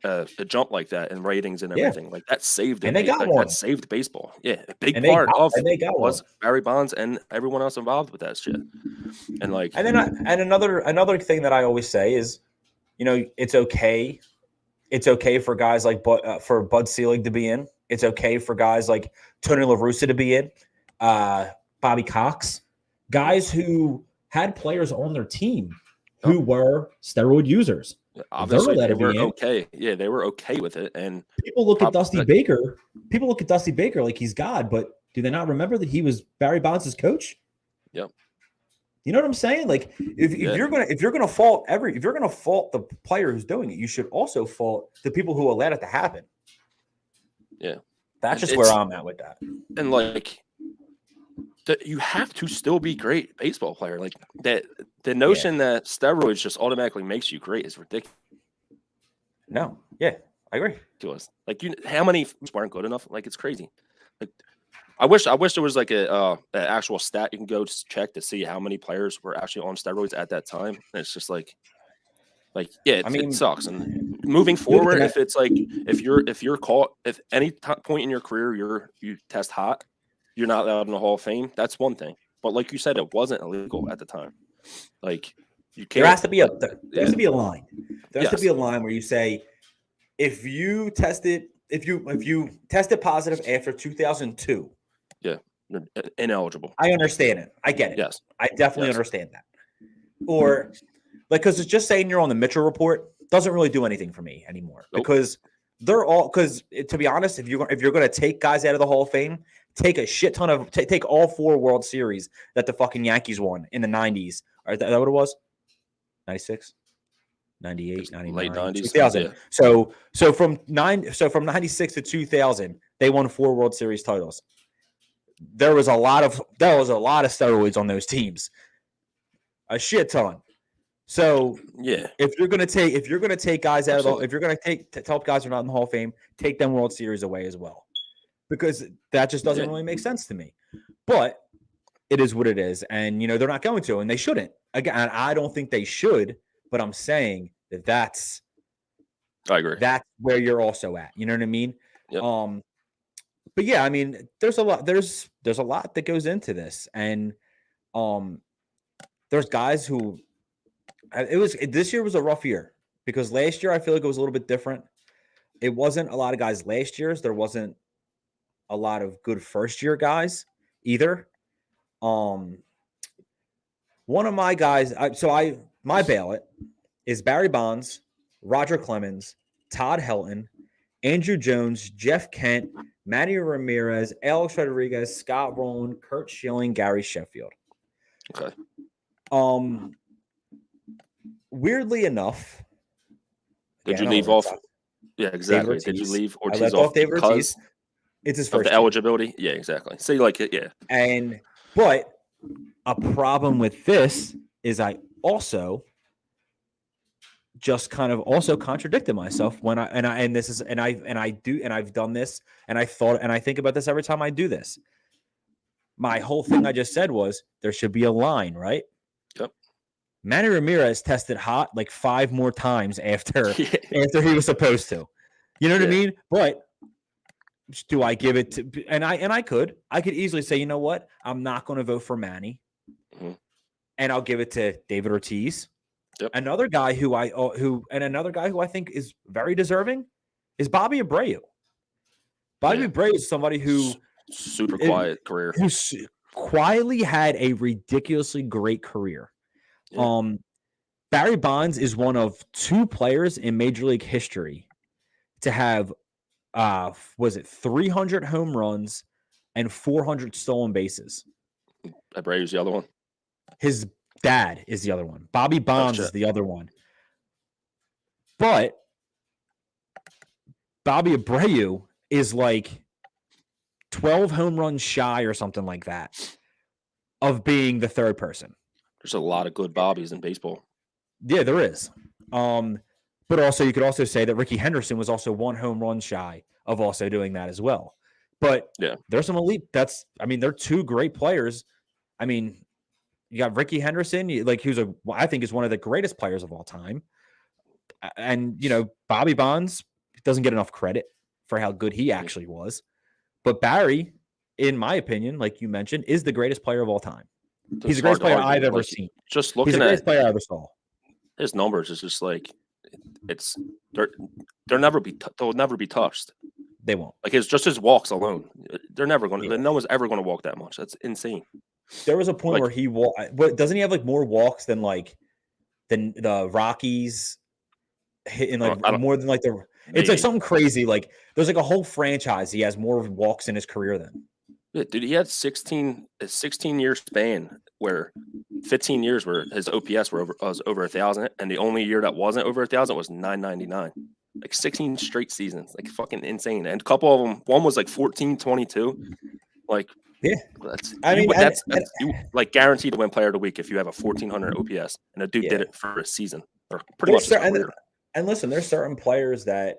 a jump like that in ratings and everything. Like that saved it. And they got one. That saved baseball. Yeah, a big And part they got was one. Barry Bonds and everyone else involved with that shit. And like, and then another thing that I always say is, it's okay. It's okay for guys like for Bud Selig to be in. It's okay for guys like Tony La Russa to be in. Bobby Cox, guys who had players on their team who were steroid users. Obviously, they were okay. Yeah, they were okay with it. And people look at Dusty Baker. People look at Dusty Baker like he's God, but do they not remember that he was Barry Bonds' coach? Yep. You know what I'm saying? Like if you're gonna fault the player who's doing it, you should also fault the people who allowed it to happen. Yeah, that's just where I'm at with that. And like, you have to still be great baseball player. Like that, the notion that steroids just automatically makes you great is ridiculous. No, yeah, I agree. To us, like how many weren't good enough? Like it's crazy. Like I wish there was like an actual stat you can go check to see how many players were actually on steroids at that time. And it's just like yeah, it sucks. And moving forward, if it's like if you're caught, if any point in your career you test hot, you're not allowed in the Hall of Fame. That's one thing. But like you said, it wasn't illegal at the time. Like you can't. There has to be a line. There has to be a line where you say, if you tested positive after 2002, you're ineligible. I understand it. I get it. Yes, I definitely understand that. Or because it's just saying you're on the Mitchell report doesn't really do anything for me anymore. Nope. Because to be honest, if you're going to take guys out of the Hall of Fame, take a shit ton of take all 4 World Series that the fucking Yankees won in the 90s. Or is that what it was? 96, 98, 99, late 90s, 2000. Yeah. So from 96 to 2000, they won 4 World Series titles. There was a lot of steroids on those teams. A shit ton. So yeah, if you're gonna take guys out of if you're gonna help guys who are not in the Hall of Fame, take them World Series away as well, because that just doesn't really make sense to me. But it is what it is, and they're not going to, and they shouldn't. Again, I don't think they should, but I'm saying that's. I agree. That's where you're also at. You know what I mean? Yep. But yeah, I mean, there's a lot that goes into this, and there's guys who. This year was a rough year because last year I feel like it was a little bit different. It wasn't a lot of guys last year's. There wasn't a lot of good first year guys either. One of my guys, my ballot is Barry Bonds, Roger Clemens, Todd Helton, Andrew Jones, Jeff Kent, Manny Ramirez, Alex Rodriguez, Scott Rowland, Kurt Schilling, Gary Sheffield. Okay. Weirdly enough, did you leave off? Yeah, exactly. Did you leave Ortiz off David Ortiz? It's his first of the eligibility. Yeah, exactly. So you like it, yeah. But a problem with this is I also just kind of also contradicted myself when I've done this and I think about this every time I do this. My whole thing I just said was there should be a line, right? Yep. Manny Ramirez tested hot like 5 more times after he was supposed to. You know what I mean? But do I give it to I could easily say, you know what? I'm not going to vote for Manny. Mm-hmm. And I'll give it to David Ortiz. Yep. Another guy who I think is very deserving is Bobby Abreu. Bobby Abreu is somebody who super quiet career. Who quietly had a ridiculously great career. Yeah. Barry Bonds is one of 2 players in Major League history to have 300 home runs and 400 stolen bases. Abreu's the other one. His dad is the other one. Bobby Bonds is the other one. But Bobby Abreu is like 12 home runs shy or something like that of being the third person. There's a lot of good Bobbies in baseball. Yeah, there is. But also you could also say that Ricky Henderson was also 1 home run shy of also doing that as well. But there's some elite. They're 2 great players. I mean, you got Ricky Henderson, who's I think is one of the greatest players of all time. And Bobby Bonds doesn't get enough credit for how good he actually was. But Barry, in my opinion, like you mentioned, is the greatest player of all time. He's the greatest player I've ever seen. Just He's looking the at greatest player I ever saw. his numbers, is just like they'll never be touched. They won't. Like it's just his walks alone. They're never going to. No one's ever going to walk that much. That's insane. There was a point where he walked. Doesn't he have like more walks than the Rockies hitting more than like the? Maybe. It's like something crazy. Like there's like a whole franchise. He has more walks in his career than. Yeah, dude, he had a 16-year span where 15 years where his OPS was over 1,000, and the only year that wasn't over 1,000 was 999. Like 16 straight seasons, like fucking insane. And a couple of them, one was like 14-22. Like, yeah, that's you like guaranteed to win Player of the Week if you have a 1,400 OPS, and a dude did it for a season or pretty much. And listen, there's certain players that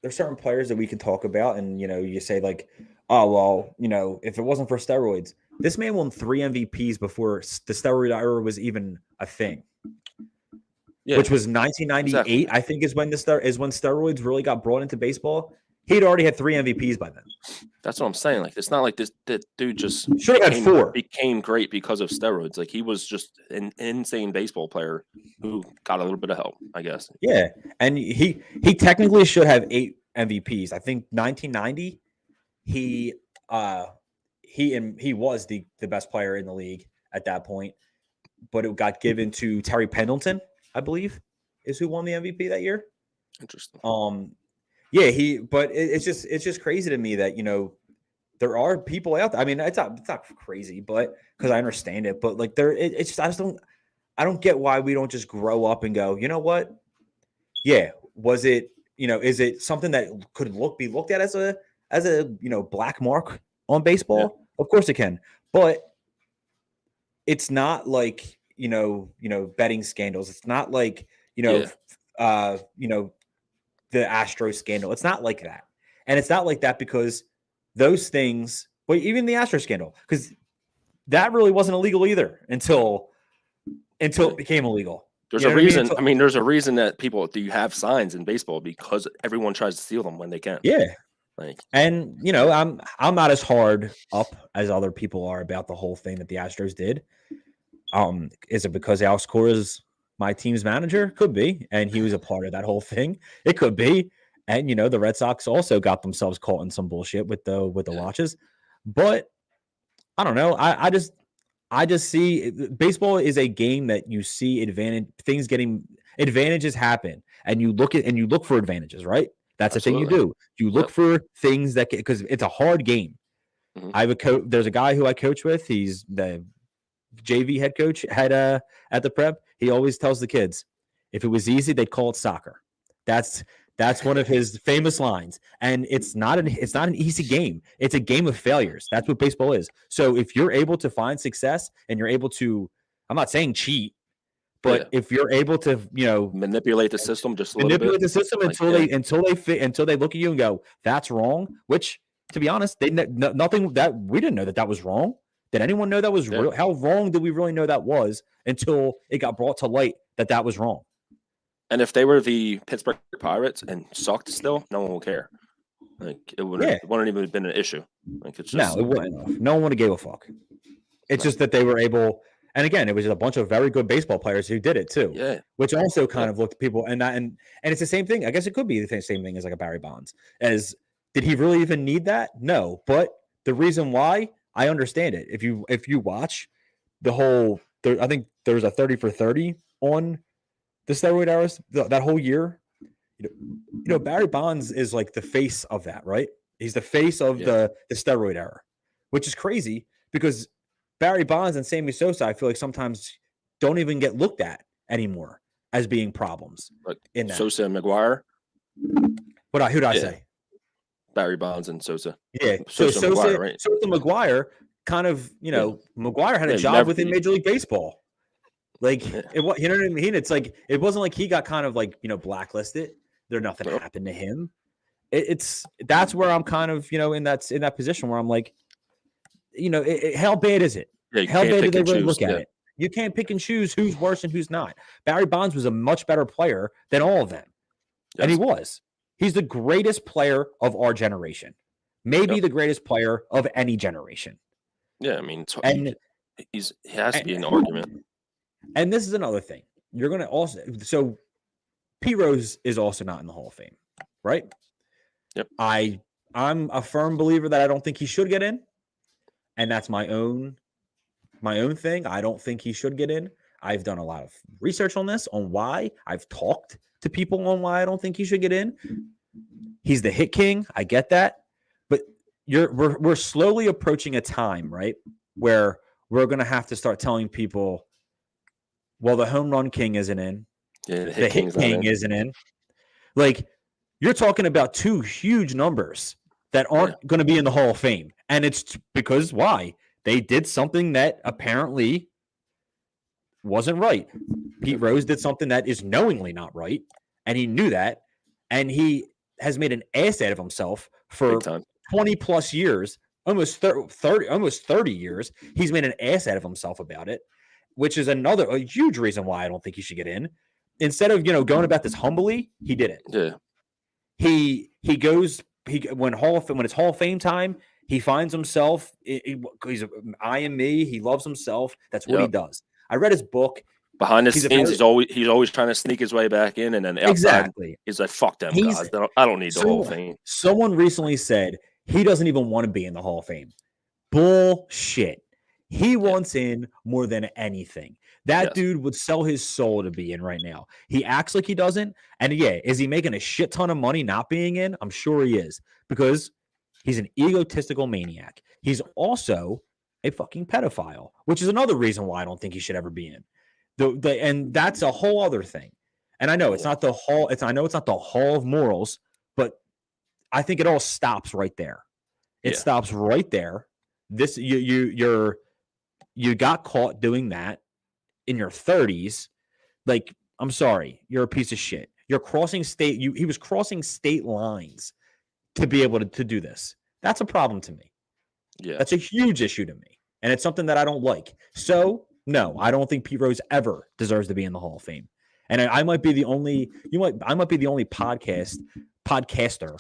there's certain players that we can talk about, and you say like, oh well, if it wasn't for steroids, this man won 3 MVPs before the steroid era was even a thing. Yeah, which was 1998, exactly. I think, is when steroids really got brought into baseball. He'd already had 3 MVPs by then. That's what I'm saying. Like, it's not like that dude just became great because of steroids. Like, he was just an insane baseball player who got a little bit of help, I guess. Yeah, and he technically should have 8 MVPs. I think 1990, he was the best player in the league at that point, but it got given to Terry Pendleton, I believe, is who won the MVP that year. Interesting. Yeah, but it's just crazy to me that there are people out there. I mean, it's not crazy, but because I understand it, but like I don't get why we don't just grow up and go, you know what? Yeah, was it is it something that could be looked at as a black mark on baseball? Yeah. Of course it can, but it's not like betting scandals. It's not like the Astros scandal. It's not like that. And it's not like that because those things, but even the Astros scandal, because that really wasn't illegal either until it became illegal. There's a reason. I mean, there's a reason that people do have signs in baseball because everyone tries to steal them when they can. Yeah. And I'm not as hard up as other people are about the whole thing that the Astros did. Is it because Alex Cora is my team's manager? Could be, and he was a part of that whole thing. It could be, and the Red Sox also got themselves caught in some bullshit with the watches. But I don't know. I just see baseball is a game that you see advantages happen, and you look for advantages, right? That's Absolutely. The thing you do. You look for things that because it's a hard game. Mm-hmm. There's a guy who I coach with. He's the JV head coach at the prep. He always tells the kids, if it was easy, they'd call it soccer. That's one of his famous lines. And it's not an easy game. It's a game of failures. That's what baseball is. So if you're able to find success and you're able to, I'm not saying cheat, but if you're able to, manipulate the system just a little bit. Manipulate the system until they look at you and go, that's wrong. Which, to be honest, nothing that we didn't know that was wrong. Did anyone know that was real? How wrong did we really know that was until it got brought to light that was wrong? And if they were the Pittsburgh Pirates and sucked still, no one will care. Like it wouldn't even have been an issue. Like it's just it wouldn't. No one would have gave a fuck. It's just that they were able, and again, it was a bunch of very good baseball players who did it too. Yeah, which also kind of looked at people, and it's the same thing. I guess it could be the same thing as like a Barry Bonds. Did he really even need that? No, but the reason why. I understand it. If you watch the whole, I think there was a 30 for 30 on the steroid hours that whole year. Barry Bonds is like the face of that, right? He's the face of the steroid era, which is crazy because Barry Bonds and Sammy Sosa, I feel like sometimes don't even get looked at anymore as being problems. Like in that. Sosa and McGuire. Who'd I say? Barry Bonds and Sosa. Yeah. Sosa McGuire, right? Sosa McGuire kind of, McGuire had a job within Major League Baseball. Like you know what I mean? It's like it wasn't like he got kind of like, blacklisted. Nothing happened to him. That's where I'm kind of, in that position where I'm like, how bad is it? Yeah, how bad did they really look at it? You can't pick and choose who's worse and who's not. Barry Bonds was a much better player than all of them. Yes. And he was. He's the greatest player of our generation. Maybe the greatest player of any generation. Yeah, I mean, he has to be an argument. And this is another thing. You're going to also – so Pete Rose is also not in the Hall of Fame, right? Yep. I'm a firm believer that I don't think he should get in, and that's my own thing. I don't think he should get in. I've done a lot of research on this, on why. I've talked to people on why I don't think he should get in. He's the hit king. I get that. But we're slowly approaching a time, right, where we're going to have to start telling people, well, the home run king isn't in. Yeah, the hit king isn't in. Like, you're talking about two huge numbers that aren't going to be in the Hall of Fame. And it's because why? They did something that apparently wasn't right. Pete Rose did something that is knowingly not right, and he knew that, and he has made an ass out of himself for 20 plus years, almost 30 years. He's made an ass out of himself about it, which is a huge reason why I don't think he should get in. Instead of, going about this humbly, he did it. Yeah. When it's Hall of Fame time, he finds himself. He's I am me. He loves himself. That's what he does. I read his book. Behind the scenes, he's always trying to sneak his way back in, and then outside, he's like, "Fuck them guys. I don't need the Hall of Fame." Someone recently said he doesn't even want to be in the Hall of Fame. Bullshit. He wants in more than anything. That dude would sell his soul to be in right now. He acts like he doesn't. And is he making a shit ton of money not being in? I'm sure he is, because he's an egotistical maniac. He's also a fucking pedophile, which is another reason why I don't think he should ever be in. And that's a whole other thing. And I know it's not the hall. I know it's not the Hall of Morals, but I think it all stops right there. It stops right there. This you got caught doing that in your 30s. Like, I'm sorry, you're a piece of shit. You're crossing state. He was crossing state lines to be able to do this. That's a problem to me. Yeah, that's a huge issue to me, and it's something that I don't like. So, no, I don't think Pete Rose ever deserves to be in the Hall of Fame. And I might be the only. I might be the only podcaster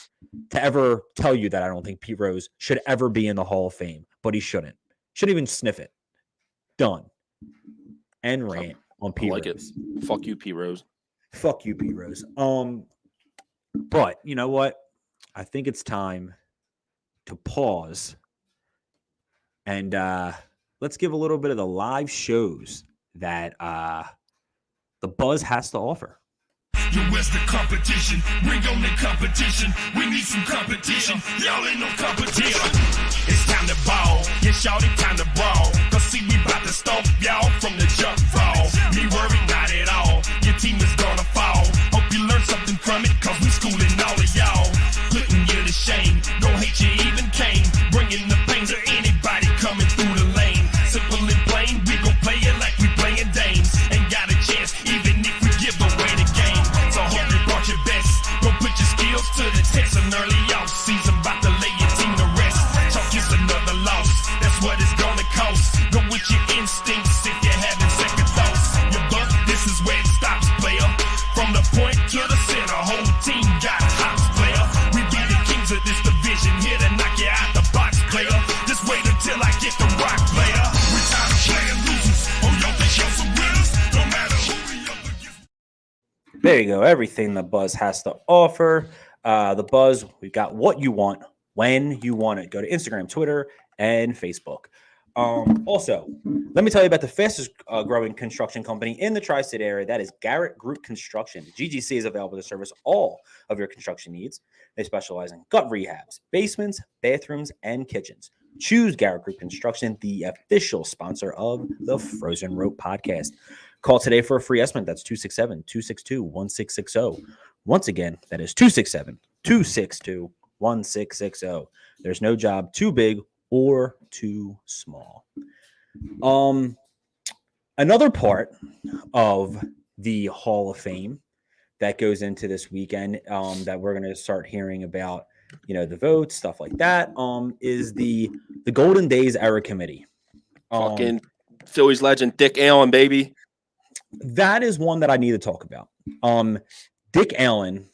to ever tell you that I don't think Pete Rose should ever be in the Hall of Fame, but he shouldn't. Shouldn't even sniff it. Done. And rant on Pete Rose. Fuck you, Pete Rose. Fuck you, Pete Rose. But you know what? I think it's time to pause and let's give a little bit of the live shows that the Buzz has to offer. Where's the competition? Bring on the competition. We need some competition. Y'all ain't no competition. It's time to ball. Yeah, shawty, time to brawl. Cause see, we bout to stomp y'all from the jump ball. Me worried not at all. Your team is gonna fall. Hope you learn something from it, cause we schooling all of y'all. Putting you to shame. Don't hate you even came. Bringing the pain to anybody coming through the lane. Simple and plain, we gon' play it like we playing dames. Ain't got a chance, even if we give away the game. So hope you brought your best. Go put your skills to the test. An early off season, about to lay your team to rest. Chalk is another loss. That's what it's gonna cost. Go with your instincts if you're having second thoughts. Your buck, this is where it stops, player. From the point to the center, whole team got hops, player. We be the kings of this division, here to knock you out the box, player. Just wait until I get the rock, player. We tired of playing losers. Oh, y'all think y'all some winners? No matter who we up against. There you go. Everything the Buzz has to offer. The Buzz, we've got what you want when you want it. Go to Instagram, Twitter, and Facebook. Also, let me tell you about the fastest growing construction company in the tri-state area. That is Garrett Group Construction. GGC is available to service all of your construction needs. They specialize in gut rehabs, basements, bathrooms, and kitchens. Choose Garrett Group Construction, the official sponsor of the Frozen Rope podcast. Call today for a free estimate. That's 267-262-1660. Once again, that is 267-262-1660. There's no job too big or too small. Another part of the Hall of Fame that goes into this weekend that we're going to start hearing about, the votes, stuff like that, is the Golden Days Era Committee. Fucking Phillies legend Dick Allen, baby. That is one that I need to talk about. Dick Allen,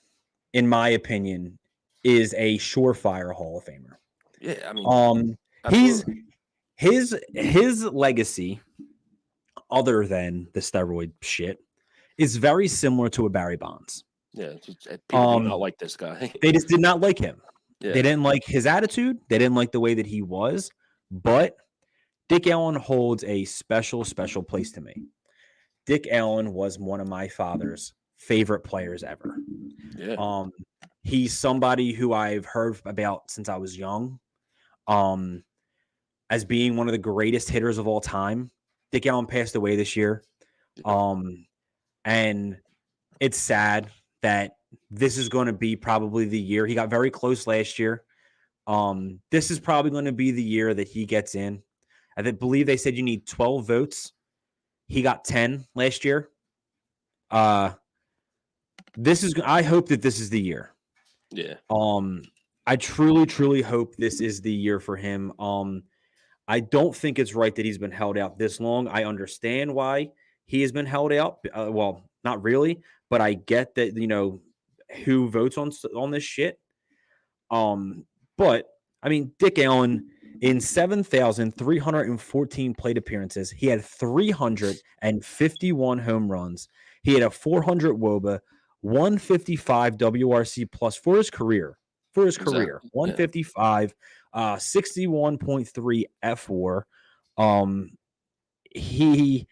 in my opinion, is a surefire Hall of Famer. Yeah, I mean, his legacy, other than the steroid shit, is very similar to a Barry Bonds. Yeah, people do not like this guy. They just did not like him. Yeah. They didn't like his attitude. They didn't like the way that he was. But Dick Allen holds a special, special place to me. Dick Allen was one of my father's favorite players ever. Yeah. He's somebody who I've heard about since I was young, as being one of the greatest hitters of all time. Dick Allen passed away this year. And it's sad that this is going to be probably the year. He got very close last year. This is probably going to be the year that he gets in. I believe they said you need 12 votes. He got 10 last year. I hope that this is the year. Yeah. I truly, truly hope this is the year for him. I don't think it's right that he's been held out this long. I understand why he has been held out. Well, not really, but I get that, who votes on this shit. But I mean, Dick Allen, in 7,314 plate appearances, he had 351 home runs. He had a 400 WOBA, 155 WRC plus for his career. 155, 61.3 F4. He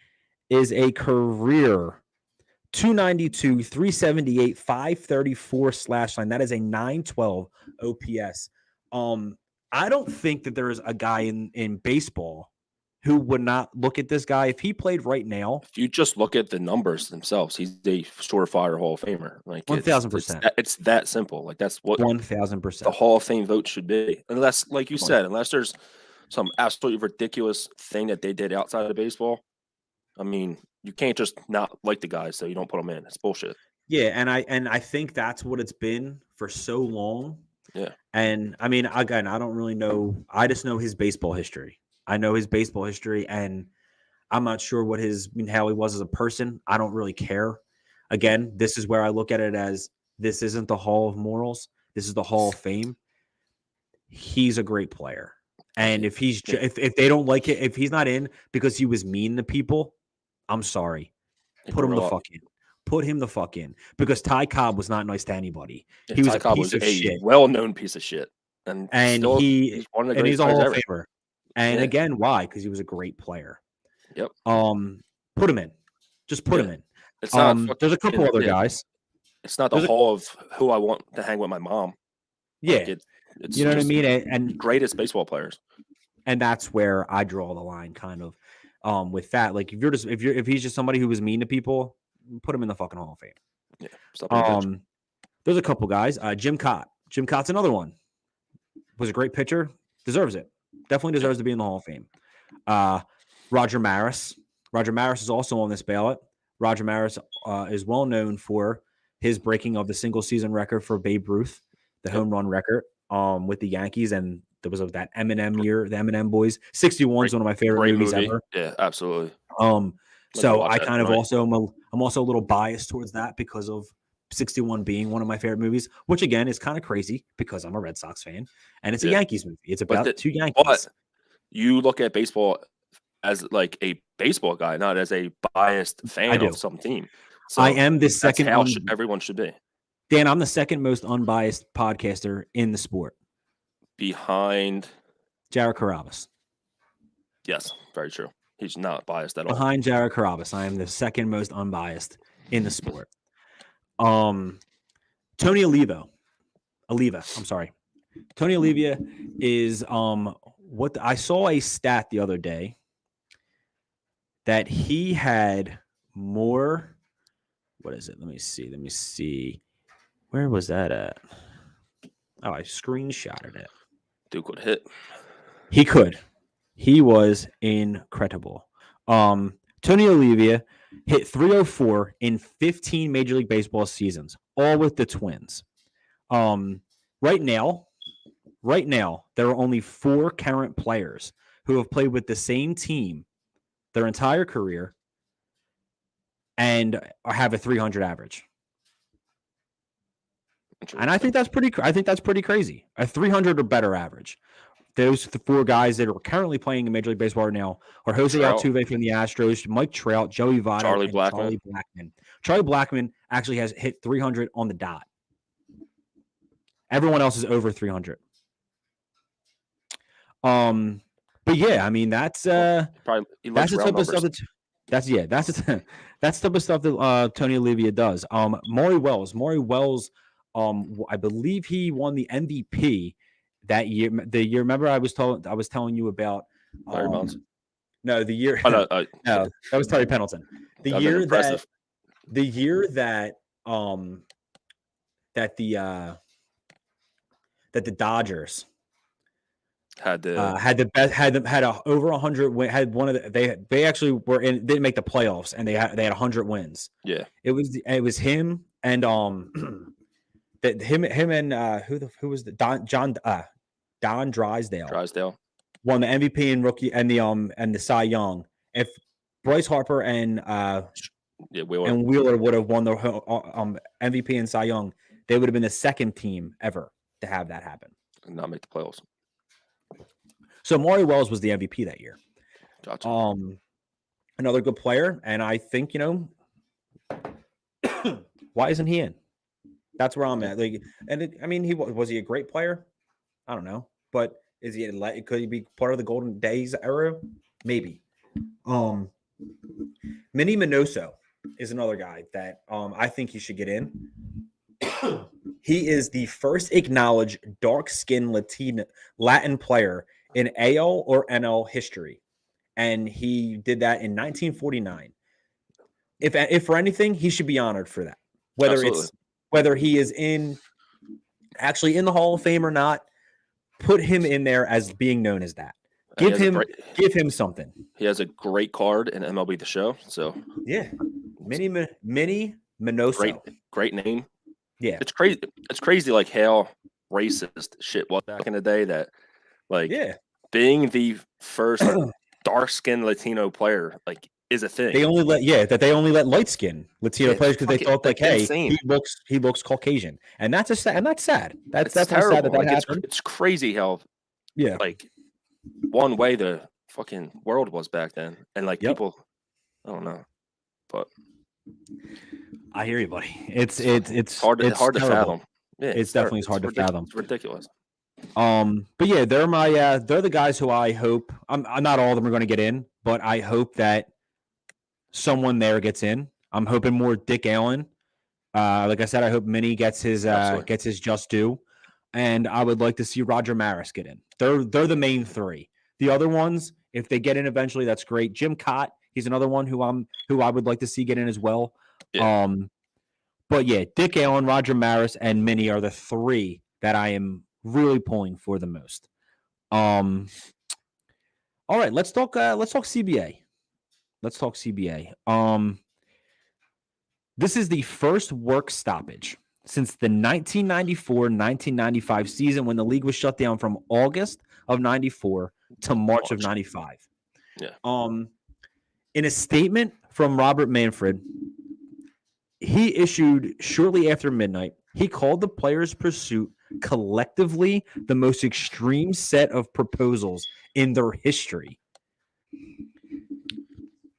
is a career 292, 378, 534 slash line. That is a 912 OPS. I don't think that there is a guy in baseball who would not look at this guy if he played right now. If you just look at the numbers themselves, he's a surefire Hall of Famer. Like 1,000%. It's that simple. Like that's what 1,000% the Hall of Fame vote should be. Unless, like you said, unless there's some absolutely ridiculous thing that they did outside of baseball. I mean, you can't just not like the guy so you don't put them in. It's bullshit. Yeah, and I think that's what it's been for so long. Yeah. And I mean, again, I don't really know. I just know his baseball history. I know his baseball history, and I'm not sure how he was as a person. I don't really care. Again, this is where I look at it as this isn't the Hall of Morals. This is the Hall of Fame. He's a great player. And if they don't like it, if he's not in because he was mean to people, I'm sorry. Put him the fuck in. Put him the fuck in. Because Ty Cobb was not nice to anybody. He was a piece of shit. Well-known piece of shit. And he's one of the greatest Hall of Famer. And Yeah. again, why? Because he was a great player. Yep. Put him in. Just put him in. It's not there's a couple other guys. It's not the Hall of who I want to hang with my mom. Yeah. Like it's you know what I mean? And greatest baseball players. And that's where I draw the line, kind of. With that, like if he's just somebody who was mean to people, put him in the fucking Hall of Fame. Yeah. There's a couple guys. Jim Cott. Jim Cott's another one. Was a great pitcher. Deserves it. Definitely deserves to be in the Hall of Fame. Roger Maris. Roger Maris is also on this ballot. Roger Maris is well known for his breaking of the single season record for Babe Ruth, the home run record with the Yankees, and there was that Eminem year, the Eminem Boys. 61 is one of my favorite movies ever. Yeah, absolutely. So I kind of I'm also a little biased towards that because of 61 being one of my favorite movies, which again is kind of crazy because I'm a Red Sox fan and it's a Yankees movie. It's about two Yankees. But you look at baseball as like a baseball guy, not as a biased fan of some team. So I am the second. Everyone should be. Dan, I'm the second most unbiased podcaster in the sport. Behind Jared Carrabis. Yes, very true. He's not biased at all. Behind Jared Carrabis, I am the second most unbiased in the sport. Tony Oliva. I'm sorry. Tony Oliva is I saw a stat the other day that he had more. What is it? Let me see. Where was that at? Oh, I screenshotted it. Duke would hit. He could. He was incredible. Tony Oliva hit 304 in 15 Major League Baseball seasons, all with the Twins. Right now, there are only 4 current players who have played with the same team their entire career and have a 300 average. And I think that's pretty crazy. A 300 or better average. Those four guys that are currently playing in Major League Baseball right now are Jose Altuve from the Astros, Mike Trout, Joey Votto, Charlie and Blackmon. Charlie Blackmon. Charlie Blackmon actually has hit 300 on the dot. Everyone else is over 300. But yeah, I mean that's the type of stuff that's the type of stuff that Tony Olivia does. Maury Wells, I believe he won the MVP that year. The year, remember I was telling you about Larry Bonds. No, the year no, that was Terry Pendleton. The year that the Dodgers had over 100 win, had one of the they actually didn't make the playoffs, and they had 100 wins. Yeah, it was him and who was the Don Drysdale won the MVP and rookie and the Cy Young. If Bryce Harper and Wheeler would have won the MVP and Cy Young, they would have been the second team ever to have that happen and not make the playoffs. So Maury Wells was the MVP that year. Gotcha. Another good player, and I think why isn't he in? That's where I'm at. Was he a great player? I don't know, but could he be part of the Golden Days era? Maybe. Minnie Minoso is another guy that I think he should get in. He is the first acknowledged dark-skinned Latin player in AL or NL history, and he did that in 1949. If for anything, he should be honored for that. Whether he is actually in the Hall of Fame or not, put him in there as being known as that. Give him something. He has a great card in MLB The Show. So yeah, Minnie Minoso. Great name. Yeah, it's crazy. It's crazy like how racist shit was back in the day. That being the first dark-skinned Latino player is a thing. They only let light-skinned Latino players because they thought he looks Caucasian, and that's sad. That's terrible. Sad that happened. It's crazy how one way the fucking world was back then, and people, I don't know, but I hear you, buddy. It's hard to fathom. Yeah, it's definitely hard to fathom. It's ridiculous. But yeah, they're the guys who I hope. I'm not all of them are going to get in, but I hope that someone there gets in. I'm hoping more Dick Allen. Like I said, I hope Minnie gets his just due, and I would like to see Roger Maris get in. They're the main three. The other ones, if they get in eventually, that's great. Jim Cott, he's another one who I would like to see get in as well. Yeah. But yeah, Dick Allen, Roger Maris, and Minnie are the three that I am really pulling for the most. All right, let's talk CBA. Let's talk CBA. This is the first work stoppage since the 1994-1995 season when the league was shut down from August of 94 to March of 95. Yeah. In a statement from Robert Manfred, he issued shortly after midnight, he called the players' pursuit collectively the most extreme set of proposals in their history.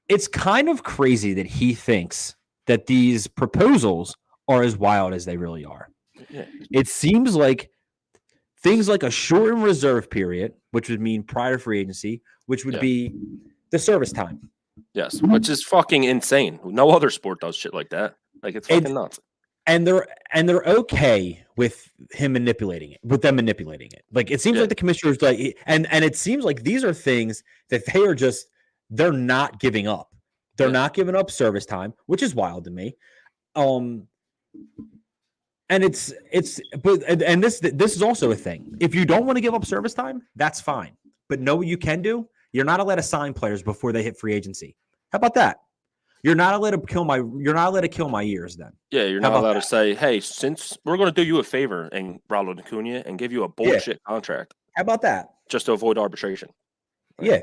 It's kind of crazy that he thinks that these proposals are as wild as they really are. Yeah. It seems like things like a shortened reserve period, which would mean prior free agency, which would be the service time. Yes, which is fucking insane. No other sport does shit like that. It's fucking nuts. And they're okay with them manipulating it. It seems like the commissioners and it seems like these are things that they're not giving up. They're not giving up service time, which is wild to me. And this is also a thing. If you don't want to give up service time, that's fine. But know what you can do? You're not allowed to sign players before they hit free agency. How about that? You're not allowed to kill my ears then. Yeah, you're not allowed to say, hey, since we're going to do you a favor and Ronald Acuna and give you a bullshit contract. How about that? Just to avoid arbitration. Yeah.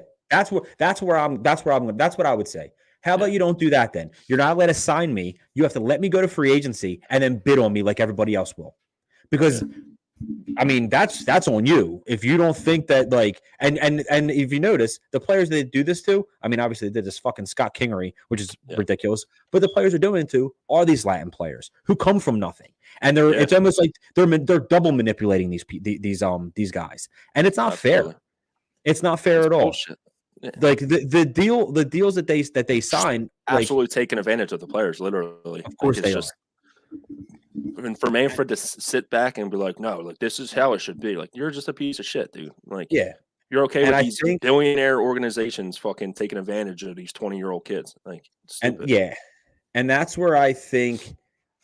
That's what I would say. How about you don't do that then? You're not allowed to sign me. You have to let me go to free agency and then bid on me like everybody else will. Because I mean, that's on you. If you don't think that, like, and if you notice, the players they do this to, I mean, obviously they did this fucking Scott Kingery, which is ridiculous, but the players are doing it to are these Latin players who come from nothing. And it's almost like they're double manipulating these guys. And it's not fair. It's not fair at all. Bullshit. Yeah. Like the deals that they sign, absolutely taking advantage of the players, literally. Of course they are. And for Manfred to sit back and be like, no, like this is how it should be. Like you're just a piece of shit, dude. Like you're okay with these billionaire organizations fucking taking advantage of these 20-year-old kids. Like and that's where I think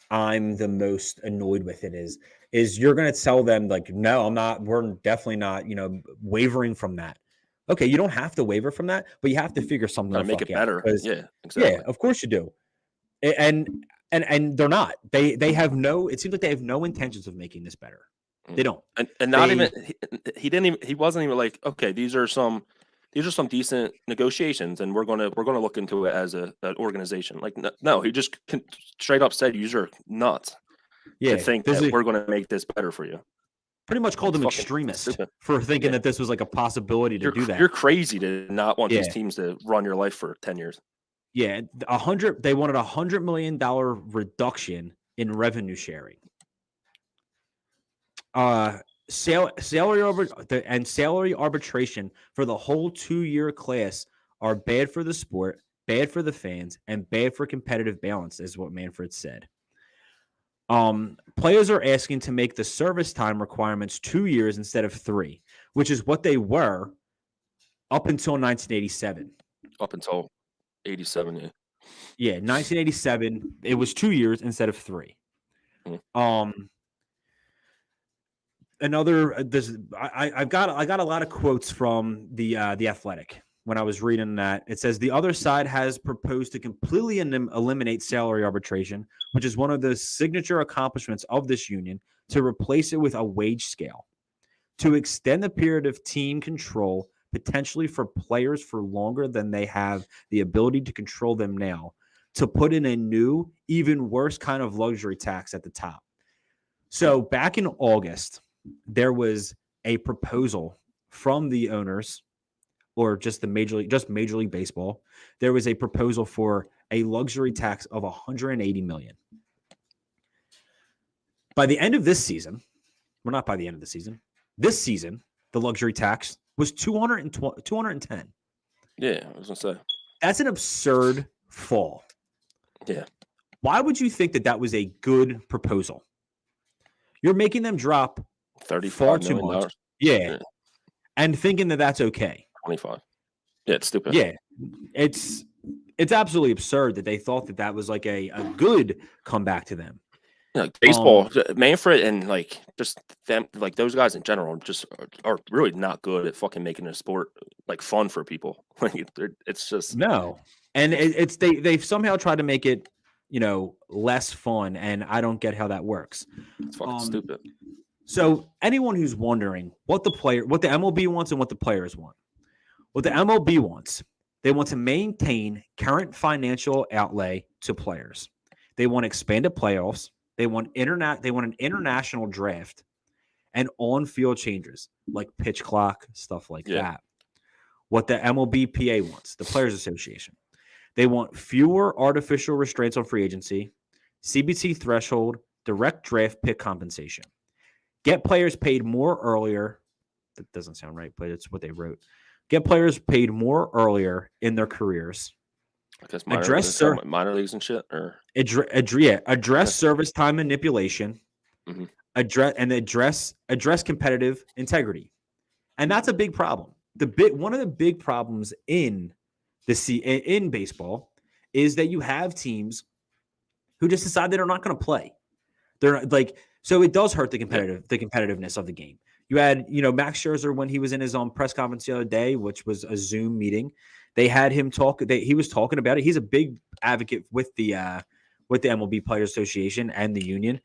I'm the most annoyed with it is you're gonna tell them like, no, I'm not. We're definitely not, wavering from that. Okay, you don't have to waver from that, but you have to figure something to make it better. Yeah, exactly. Yeah, of course you do. And they're not. They have no. It seems like they have no intentions of making this better. They don't. And not even he wasn't even like, okay, these are some decent negotiations, and we're gonna look into it as an organization. Like no, he just straight up said, "You're nuts." Yeah, to think that we're gonna make this better for you. Pretty much called them extremists for thinking that this was like a possibility to do that. You're crazy to not want these teams to run your life for 10 years. Yeah, they wanted $100 million reduction in revenue sharing. Salary arbitration for the whole 2-year class are bad for the sport, bad for the fans, and bad for competitive balance, is what Manfred said. Players are asking to make the service time requirements 2 years instead of 3, which is what they were up until 1987. Up until 87, yeah. Yeah, 1987, it was 2 years instead of 3. I got a lot of quotes from the Athletic when I was reading that. It says the other side has proposed to completely eliminate salary arbitration, which is one of the signature accomplishments of this union, to replace it with a wage scale, to extend the period of team control potentially for players for longer than they have the ability to control them now, to put in a new, even worse kind of luxury tax at the top. So back in August, there was a proposal from the owners, or just Major League Baseball. There was a proposal for a luxury tax of $180 million. By the end of this season, well, not by the end of the season, this season, the luxury tax was 210. Yeah, I was gonna say that's an absurd fall. Yeah. Why would you think that was a good proposal? You're making them drop far too much. Yeah. And thinking that that's okay. 25. Yeah, it's stupid. Yeah. It's absolutely absurd that they thought that was like a good comeback to them. Like baseball, Manfred and like just them, like those guys in general, just are really not good at fucking making a sport like fun for people. Like it's just no, and they've somehow tried to make it, less fun, and I don't get how that works. It's fucking stupid. So anyone who's wondering what the MLB wants and what the players want, what the MLB wants, they want to maintain current financial outlay to players. They want expanded playoffs. They want an international draft and on-field changes like pitch clock, stuff like that. What the MLBPA wants, the Players Association. They want fewer artificial restraints on free agency, CBT threshold, direct draft pick compensation. Get players paid more earlier. That doesn't sound right, but it's what they wrote. Get players paid more earlier in their careers. Because minor leagues and shit, or address service time manipulation, address competitive integrity, and that's a big problem. One of the big problems in baseball is that you have teams who just decide they're not going to play. They're like, so it does hurt the competitiveness of the game. You had Max Scherzer when he was in his press conference the other day, which was a Zoom meeting. They had him talk. He was talking about it. He's a big advocate with the MLB Players Association and the union,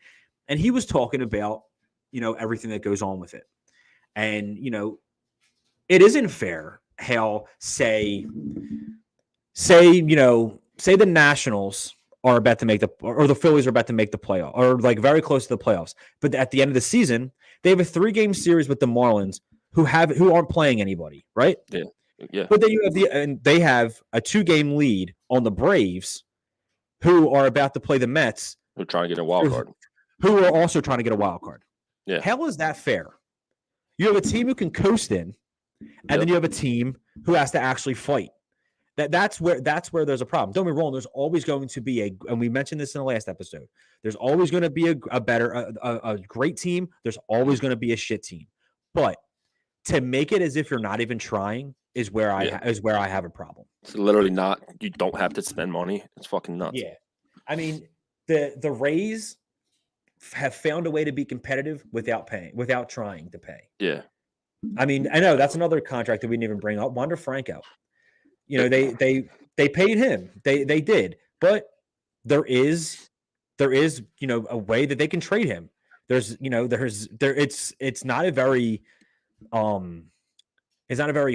and he was talking about everything that goes on with it. And it isn't fair how say the Nationals are about to make or the Phillies are about to make the playoff, or like very close to the playoffs. But at the end of the season, they have a 3-game series with the Marlins who aren't playing anybody, right? Yeah. Yeah. But then they have a 2-game lead on the Braves, who are about to play the Mets, Who are trying to get a wild card. who are also trying to get a wild card. Yeah. How is that fair? You have a team who can coast in, and then you have a team who has to actually fight. That's where there's a problem. Don't be wrong. There's always going to be and we mentioned this in the last episode. There's always going to be a great team. There's always going to be a shit team. But to make it as if you're not even trying is where I have a problem. It's literally not. You don't have to spend money. It's fucking nuts. Yeah, I mean the Rays have found a way to be competitive without trying to pay. Yeah. I mean, I know that's another contract that we didn't even bring up. Wander Franco. They paid him. They did, but there is a way that they can trade him. It's not a very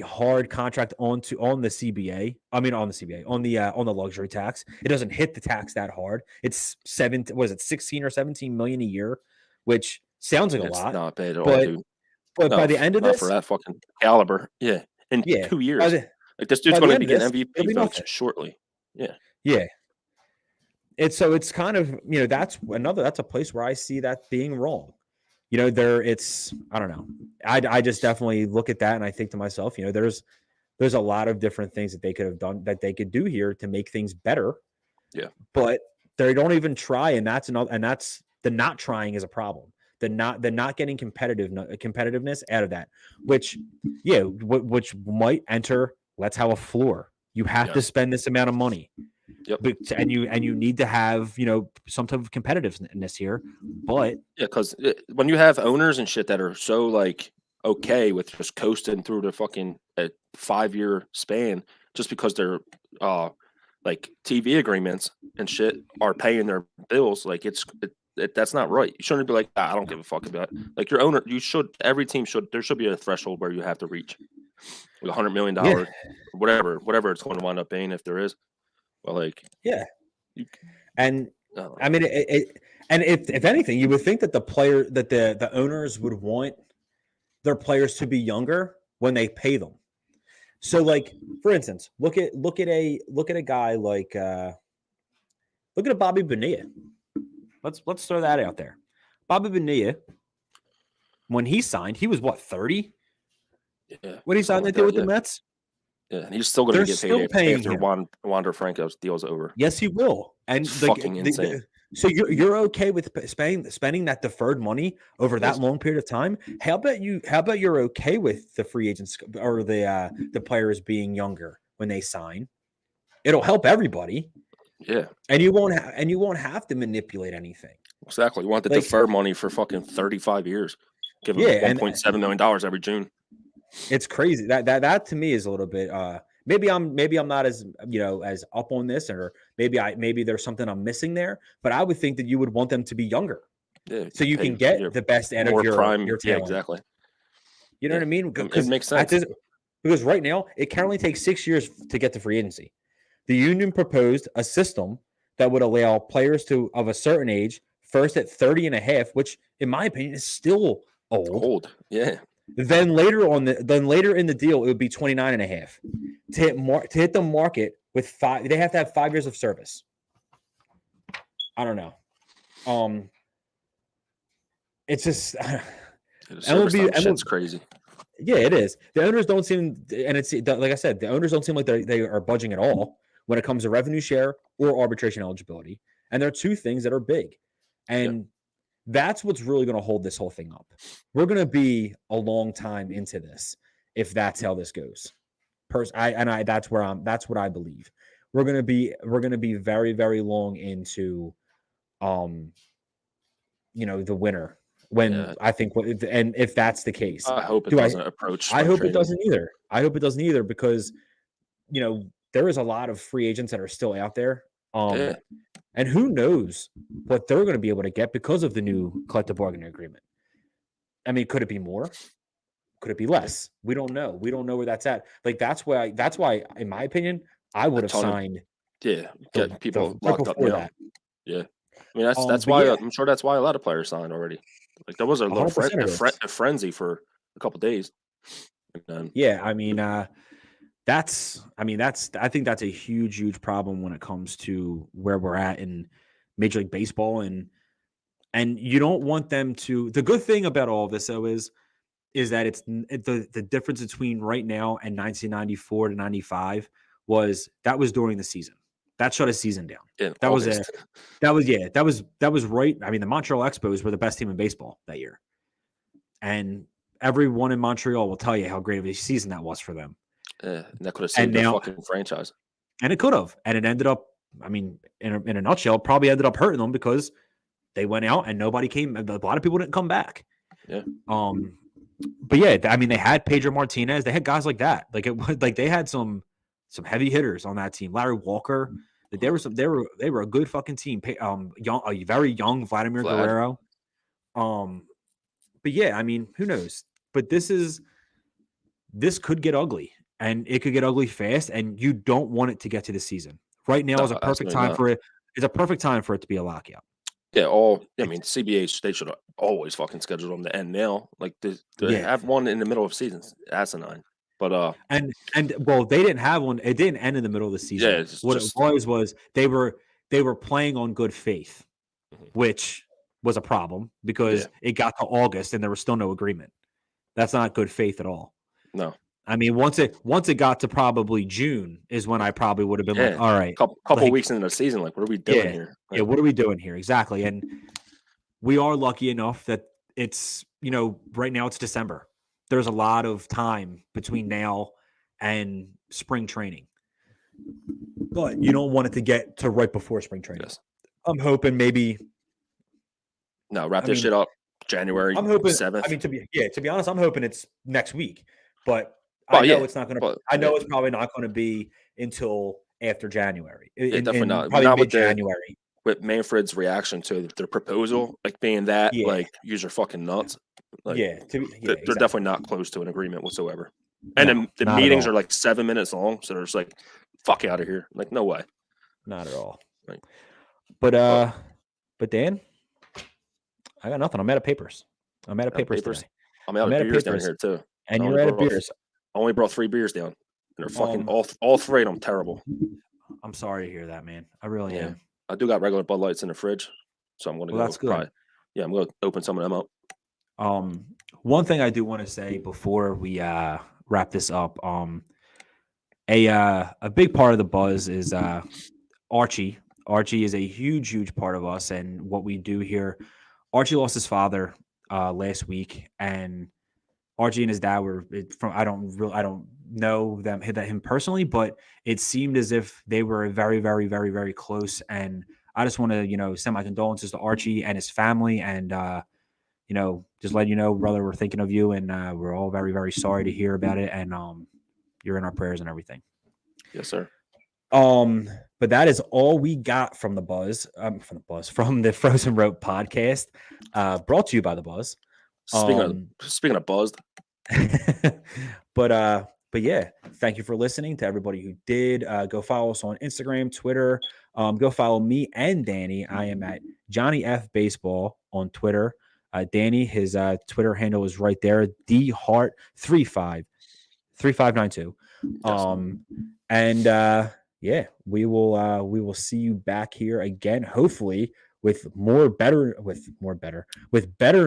hard contract on the CBA. I mean on the CBA, on the luxury tax. It doesn't hit the tax that hard. It's 16 or 17 million a year, which sounds like a lot. It's not bad at all, dude. But by the end of this, for that fucking caliber, in 2 years. Like this dude's going to be getting MVP votes shortly. Yeah. Yeah. It's kind of, that's a place where I see that being wrong. I don't know. I just definitely look at that and I think to myself, there's a lot of different things that they could have done, that they could do here to make things better. Yeah. But they don't even try, and that's the not trying is a problem. The not getting competitiveness out of that, which might enter. Let's have a floor. You have to spend this amount of money. Yep. And you need to have, some type of competitiveness here. But because when you have owners and shit that are so like okay with just coasting through the fucking 5-year span, just because they're like TV agreements and shit are paying their bills, like that's not right. You shouldn't be like, I don't give a fuck about it. Like your owner, every team there should be a threshold where you have to reach. Like $100 million, whatever it's going to wind up being, if there is. Well, like, yeah. And I mean, and if anything, you would think that the owners would want their players to be younger when they pay them. So, like, for instance, look at a guy like look at a Bobby Bonilla. Let's throw that out there. Bobby Bonilla, when he signed, he was what, 30? Yeah. When he signed that deal with the Mets? Yeah, and he's still going to get paid after Wander Franco's deal's over. Yes, he will. And fucking insane. So you're okay with spending that deferred money over that long period of time? How about you're okay with the free agents or the players being younger when they sign? It'll help everybody. Yeah. And you won't have to manipulate anything. Exactly. You want to defer money for fucking 35 years. Give them $1.7 million every June. It's crazy. That to me is a little bit maybe I'm not as as up on this, or maybe there's something I'm missing there, but I would think that you would want them to be younger. Yeah, so you can get the best out of your prime. Your talent. Yeah, exactly. You know what I mean? It makes sense. Because right now it currently takes 6 years to get to free agency. The union proposed a system that would allow players of a certain age first at 30 and a half, which in my opinion is still old. Yeah. Then later in the deal, it would be 29 and a half to hit the market with 5. They have to have 5 years of service. I don't know. It's just it's crazy. Yeah, it is. The owners don't seem, and it's like I said, the owners don't seem like they are budging at all when it comes to revenue share or arbitration eligibility. And there are two things that are big, and that's what's really going to hold this whole thing up. We're going to be a long time into this if that's how this goes. That's what I believe. We're going to be very, very long into, the winter when I think and if that's the case, I hope it doesn't approach. I hope it doesn't either. I hope it doesn't either because, there is a lot of free agents that are still out there. And who knows what they're going to be able to get because of the new collective bargaining agreement. I mean, could it be more? Could it be less? We don't know. We don't know where that's at. Like that's why, in my opinion, I would have signed. Get people right locked up before now. that. Yeah, I mean that's But why yeah, I'm sure that's why a lot of players signed already. Like there was a little 100% it is. a frenzy for a couple days. And then, Yeah, I mean, I think that's a huge problem when it comes to where we're at in Major League Baseball, and you don't want them to. The good thing about all of this though is that it's the difference between right now and 1994 to 95 was during the season. That shut a season down. That was right. I mean, the Montreal Expos were the best team in baseball that year, and everyone in Montreal will tell you how great of a season that was for them. That could have saved their fucking franchise. And it could have. And it ended up, I mean, in a nutshell, probably ended up hurting them because they went out and nobody came. A lot of people didn't come back. Yeah. But yeah, I mean, they had Pedro Martinez. They had guys like that. Like they had some heavy hitters on that team. Larry Walker. They were a good fucking team. A very young Vladimir Guerrero. But yeah, I mean, who knows? But this could get ugly, and it could get ugly fast, and you don't want it to get to the season. Right now is a perfect time for it. It's a perfect time for it to be a lockout. Yeah, I mean, CBA, they should always fucking schedule them to end now. Like, they have one in the middle of seasons. That's asinine. But and well, they didn't have one. It didn't end in the middle of the season. Yeah, it was they were playing on good faith, which was a problem because it got to August and there was still no agreement. That's not good faith at all. No. I mean, once it got to probably June is when I probably would have been like, all right, couple weeks into the season, like, what are we doing here? Like, what are we doing here? Exactly. And we are lucky enough that it's, right now it's December. There's a lot of time between now and spring training, but you don't want it to get to right before spring training. Yes. I'm hoping maybe. No, wrap this shit up January 7th. I mean, to be honest, I'm hoping it's next week, but I know it's not going to. I know it's probably not going to be until after January. Definitely not. Probably not mid-January. With Manfred's reaction to their proposal, like being that, like, you're fucking nuts. Like, they're definitely not close to an agreement whatsoever. And then the meetings are like 7 minutes long, so they're just like, "Fuck out of here!" Like, no way. Not at all. Right. But Dan, I got nothing. I'm out of papers. I'm out of papers. Today. I'm out of beers down here too. And you're out of beers. I only brought 3 beers down. And they're fucking all 3 of them terrible. I'm sorry to hear that, man. I really am. I do got regular Bud Lights in the fridge, so I'm gonna go. That's good. I'm gonna open some of them up. One thing I do want to say before we wrap this up, a big part of the buzz is Archie. Archie is a huge part of us and what we do here. Archie lost his father last week, and Archie and his dad were from. I don't know him personally, but it seemed as if they were very close. And I just want to send my condolences to Archie and his family, and just let you know, brother, we're thinking of you, and we're all very sorry to hear about it, and you're in our prayers and everything. Yes, sir. But that is all we got from the buzz, from the Frozen Rope podcast, brought to you by the Buzz. Speaking of buzzed, but yeah, thank you for listening to everybody who did. Go follow us on Instagram, Twitter. Go follow me and Danny. I am at Johnny F Baseball on Twitter. Danny, his Twitter handle is right there, dheart3592. Yes. We will see you back here again, hopefully with better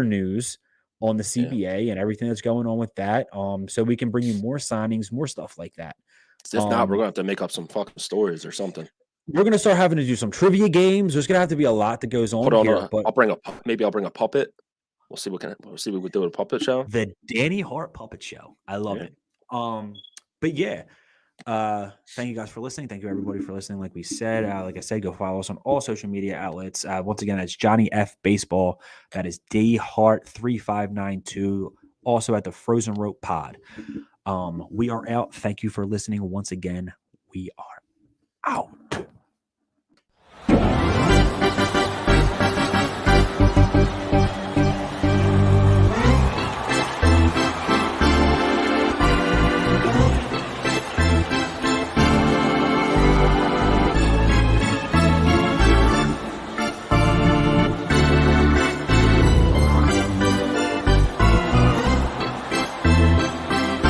news on the CBA and everything that's going on with that. So we can bring you more signings, more stuff like that. If not, we're gonna have to make up some fucking stories or something. We're gonna start having to do some trivia games. There's gonna have to be a lot that goes on here. I'll bring a puppet. We'll see what we do with a puppet show. The Danny Hart Puppet Show. I love it. But yeah. Thank you guys for listening. Thank you everybody for listening. Like we said, like I said, go follow us on all social media outlets. Once again, that's Johnny F Baseball. That is dheart3592. Also at the Frozen Rope Pod. We are out. Thank you for listening once again. We are out.